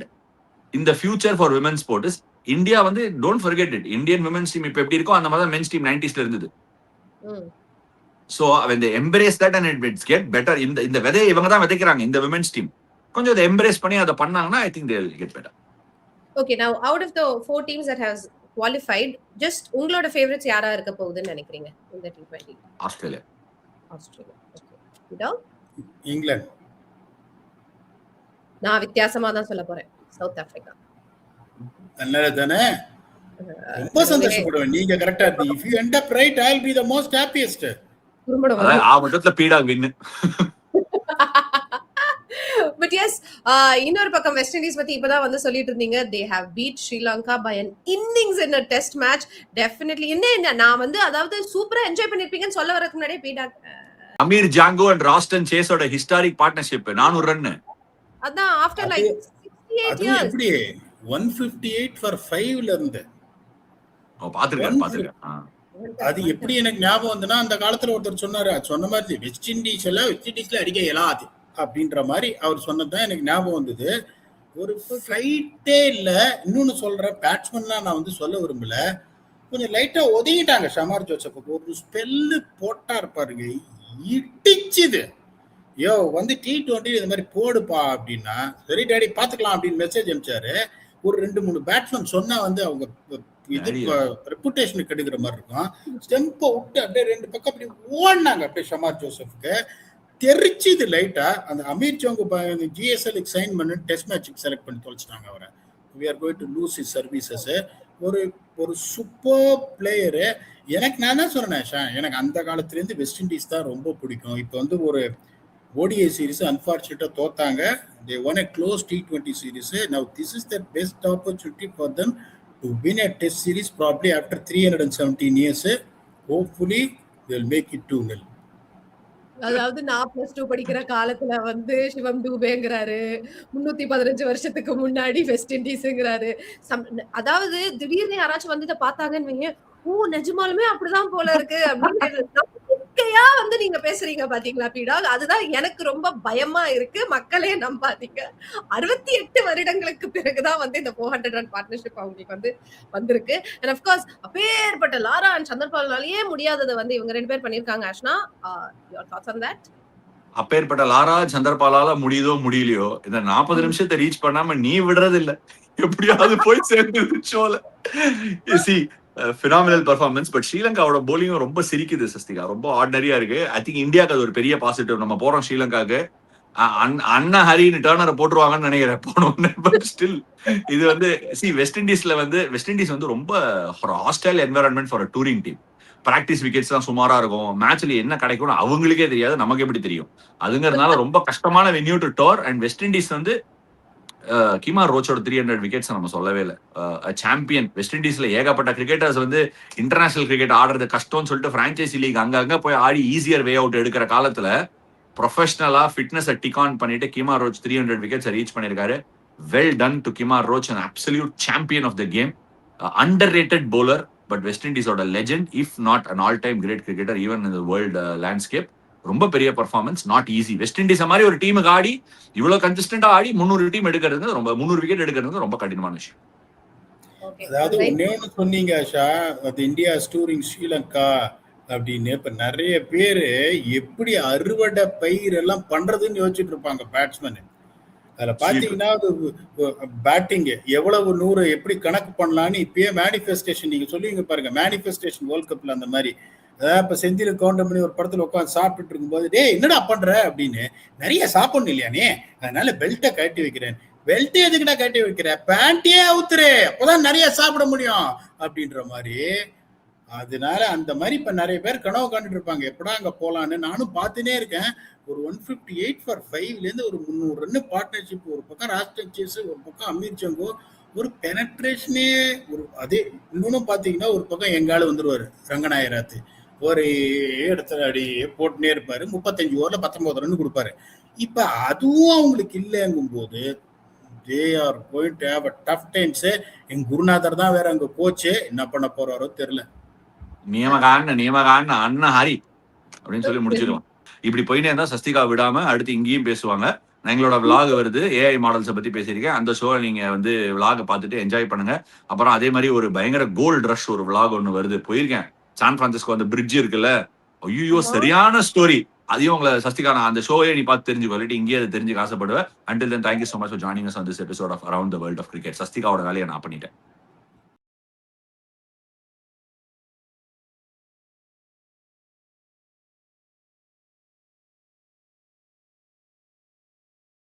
[SPEAKER 2] in the future for women's sport is India வந்து don't forget it. Indian women's team இப்ப எப்படி இருக்கோ அந்த மாதிரி men's team 90s ல இருந்தது. So when they embrace that and it's get better, இந்த விதையை இவங்க தான் விதைக்கிறாங்க இந்த women's team. கொஞ்சம் அதை embrace பண்ணி அதை பண்ணாங்கன்னா I think they'll get better.
[SPEAKER 1] Okay, now out of the 4 teams that has qualified, just உங்களோட favorites யாரா இருக்க போகுதுன்னு நினைக்கிறீங்க இந்த T20?
[SPEAKER 2] ஆஸ்திரேலியா.
[SPEAKER 1] Okay. இதோ
[SPEAKER 3] இங்கிலாந்து.
[SPEAKER 1] நான் வித்தியாசமா தான் சொல்ல போறேன். South Africa.
[SPEAKER 3] நல்லதானே? ரொம்ப சந்தோஷப்படுவேன். நீங்க கரெக்ட்டா இருந்தீங்க. If you end up right, I'll be the most happiest.
[SPEAKER 2] ஆமட்டத்துல beeda win.
[SPEAKER 1] But yes, இன்னொரு பக்கம் வெஸ்ட் இண்டீஸ் பத்தி இப்பதான் வந்து சொல்லிட்டு இருந்தீங்க. They have beat Sri Lanka by an innings in a test match. Definitely. என்ன நான் வந்து அதாவது சூப்பரா என்ஜாய் பண்ணிருப்பீங்கன்னு சொல்ல வரதுக்கு முன்னாடியே பீடா.
[SPEAKER 2] அமீர் ஜாங்கோ and ராஸ்டன் சேஸோட ஹிஸ்டாரிக் பார்ட்னர்ஷிப் 400 ரன்.
[SPEAKER 1] அதான் ஆஃப்டர் லைக் 68 years.
[SPEAKER 3] எப்படி 158 for 5ல இருந்து.
[SPEAKER 2] பாத்துருக்கேன்.
[SPEAKER 3] அது எப்படி எனக்கு ஞாபகம் வந்துன்னா, அந்த காலத்துல ஒருத்தர் சொன்னாரு, சொன்ன மாதிரி வெஸ்ட் இண்டீஸ்ல அடிக்க இயலாது அப்படின்ற மாதிரி அவர் சொன்னதுதான் எனக்கு ஞாபகம் வந்தது. ஒரு ஃபைட்டே இல்ல. இன்னொன்னு சொல்றேன், பேட்ஸ்மேன்லாம் நான் வந்து சொல்ல விரும்பல, கொஞ்சம் லைட்டா ஒதுங்கிட்டாங்க. ஷமார் ஜோசப் ஒரு ஸ்பெல்லு போட்டார் பாருங்க, இடிச்சுது. யோ வந்து T20 இந்த மாதிரி போடுப்பா அப்படின்னா, சரி டேடி பாத்துக்கலாம் அப்படின்னு மெசேஜ் அனுப்பிச்சாரு. ஒரு 2-3 பேட்ஸ்மேன் சொன்னா வந்து அவங்க இது ரெப்புடேஷனுக்கு எடுக்கிற மாதிரி இருக்கும். ஸ்டெம்பை விட்டு அப்படியே 2 பக்கம் அப்படி ஓடினாங்க. அப்படியே ஷமார் ஜோசப்க்கு தெரிச்சுது லைட்டா. அந்த அமீர் ஜோங்கு GSL சைன் பண்ணி டெஸ்ட் மேட்சுக்கு செலக்ட் பண்ணி தொலைச்சிட்டாங்க அவரை. we are going to lose his services. ஒரு சூப்பர் பிளேயரு. எனக்கு நான் தான் சொன்னேன், எனக்கு அந்த காலத்துல இருந்து வெஸ்ட் இண்டீஸ் தான் ரொம்ப பிடிக்கும். இப்போ வந்து ஒரு ODI series unfortunately தோத்தாங்க. They won a close T20 series. Now this is the best opportunity for them to win a test series probably after 317 years. Hopefully they'll make it 2-0.
[SPEAKER 1] அதாவது நான் +2 படிக்கிற காலத்துல வந்து சிவம் டூபேங்கிறாரு, 315 வருஷத்துக்கு முன்னாடி வெஸ்ட் இண்டீஸ்ங்கிறாரு. அதாவது திடீர்னு யாராச்சும் வந்து இதை பார்த்தாங்கன்னு வைங்க, ஓ நிஜமாலுமே அப்படிதான் போல இருக்கு அப்படின்னு வந்து நீங்க பேசுறீங்க பாத்தீங்களா பீடா. அதுதான் எனக்கு ரொம்ப பயமா இருக்கு. மக்களே நம்பாதீங்க. 68 வருடங்களுக்கு பிறகுதான் வந்து இந்த 400 ரன் பார்ட்னர்ஷிப் அவங்களுக்கு வந்து வந்திருக்கு. அண்ட் ஆஃப் கோர்ஸ் அப்பேற்பட்ட லாரா அண்ட் சந்தர்பாலாலேயே முடியாததை வந்து இவங்க 2 பேர் பண்ணிருக்காங்க. ஆஷ்னா, your thoughts on that?
[SPEAKER 2] அப்பேற்பட்ட லாரா சந்தர்பாலால முடியுதோ முடியலையோ, இந்த 40 நிமிஷத்தை ரீச் பண்ணாம நீ விடுறது இல்ல. எப்படியாவது போய் சேர்ந்து ஷோல. see phenomenal performance. பட் ஸ்ரீலங்காவோட bowling ரொம்ப சிரிக்குது சஸ்திகா, ரொம்ப ஆர்டினரியா இருக்கு. ஐ திங்க் இந்தியாவுக்கு அது ஒரு பெரிய பாசிட்டிவ். நம்ம போறோம் ஸ்ரீலங்காக்கு, அண்ணா ஹரின்னு டர்னரை போட்டுருவாங்கன்னு நினைக்கிறேன் போனோம்னு. பட் ஸ்டில் இது வந்து வெஸ்ட் இண்டீஸ்ல வந்து வெஸ்ட் இண்டீஸ் வந்து ரொம்ப ஒரு hostile environment for touring team. Practice wickets தான் சுமாரா இருக்கும். மேட்ச்ல என்ன கிடைக்கும்னு அவங்களுக்கே தெரியாது, நமக்கு எப்படி தெரியும். அதுங்கிறதுனால ரொம்ப கஷ்டமான venue to door. And west Indies வந்து கிமார் ரோச்சோட 300 விக்கெட்ஸ் நம்ம சொல்லவே இல்லை. சாம்பியன் வெஸ்ட் இண்டீஸ்ல ஏகப்பட்ட கிரிக்கெட்டர்ஸ் வந்து இன்டர்நேஷனல் கிரிக்கெட் ஆடுறது கஷ்டம்னு சொல்லிட்டு பிரான்ச்சைசி லீக் அங்கங்க போய் ஆடி ஈஸியர் வே அவுட் எடுக்கிற காலத்துல ப்ரொஃபஷனலா ஃபிட்னஸை டிக் ஆன் பண்ணிட்டு கிமார் ரோச் 300 விக்கெட்ஸ் ரீச் பண்ணிருக்காரு. Well done to கிமார் roach, an absolute champion of the game. Underrated bowler, but West Indies oda legend, if not an all-time great cricketer even in the world landscape. ரொம்ப பெரிய performance, not easy. West Indies மாதிரி ஒரு டீமுக்கு ஆடி இவ்வளவு கன்சிஸ்டன்டா ஆடி 300 team எடுக்கிறது ரொம்ப 300 wicket எடுக்கிறது ரொம்ப கடினமான விஷயம்.
[SPEAKER 3] அதாவது ஒண்ணே ஒண்ணு சொன்னீங்க ஆஷா, அது இந்தியா டூரிங் ஸ்ரீலங்கா அப்படின்னு. இப்ப நிறைய பேரு எப்படி அறுவடை பயிர் எல்லாம் பண்றதுன்னு யோசிச்சுட்டு இருப்பாங்க பேட்ஸ்மேன். அதுல பாத்தீங்கன்னா பேட்டிங் எவ்வளவு 100 எப்படி கணக்கு பண்ணலான்னு இப்பயே மேனிஃபெஸ்டேஷன் நீங்க சொல்லுவீங்க பாருங்க, மேனிஃபெஸ்டேஷன் வேர்ல்ட் கப்ல அந்த மாதிரி. அதாவது இப்ப செந்தில் கவுண்டமணி ஒரு படத்துல உட்காந்து சாப்பிட்டுட்டு இருக்கும்போது, டேய் என்னடா பண்ற அப்படின்னு, நிறைய சாப்பிடணும் இல்லையானே, அதனால பெல்ட்டை கட்டி வைக்கிறேன். பெல்ட் எதுக்குடா கட்டி வைக்கிற, பேண்டே அவுத்துரு, அப்பதான் நிறைய சாப்பிட முடியும் அப்படின்ற மாதிரி. அதனால அந்த மாதிரி இப்ப நிறைய பேர் கனவு காண்டுட்டு இருப்பாங்க, எப்படா அங்க போலான்னு. நானும் பார்த்துனே இருக்கேன். ஒரு 158 for 5ல இருந்து ஒரு 300 ரன் பார்ட்னர்ஷிப். ஒரு பக்கம் ராஸ்டன் சேஸ், ஒரு பக்கம் அமீர் ஜங்கோ, ஒரு பெனட்ரேஷனே ஒரு அதே. இன்னொன்னும் பாத்தீங்கன்னா ஒரு பக்கம் எங்கால வந்துருவாரு ரங்கநாயராத்து, ஒரு இடத்துல அடி போட்டுனே இருப்பாரு. 35 ஓவர்ல 19 ரன் கொடுப்பாரு. இப்ப அதுவும் அவங்களுக்கு இல்லைங்கும் போது they are going to have a tough times. எங்க குருநாதர் தான் வேற அங்க கோச்சு, என்ன பண்ண போறாரோ தெரியல.
[SPEAKER 2] நியமகான அண்ணா ஹரி அப்படின்னு சொல்லி முடிச்சிருவோம். இப்படி போயினே இருந்தா சஸ்திகா விடாம அடுத்து இங்கேயும் பேசுவாங்க. எங்களோட விளாக் வருது, ஏஐ மாடல்ஸை பத்தி பேசியிருக்கேன். அந்த ஷோ நீங்க வந்து விளாக பார்த்துட்டு என்ஜாய் பண்ணுங்க. அப்புறம் அதே மாதிரி ஒரு பயங்கர கோல்டு ரஷ் ஒரு விளாக் ஒன்று வருது, போயிருக்கேன். சான் பிரான்சிஸ்கோ அந்த பிரிட்ஜ் இருக்குல்ல, ஐயோ சரியான ஸ்டோரி. அதையும் உங்களை சஸ்திகா நான் அந்த ஷோவே நீ பார்த்து தெரிஞ்சுக்கோ, இல்லாட்டி இங்கேயே அதை தெரிஞ்சுக்க ஆசைப்படுவேன். Until then, thank you so much for joining us on this episode of Around the World of Cricket. சஸ்திகாவோட வேலையை நான் பண்ணிட்டேன்.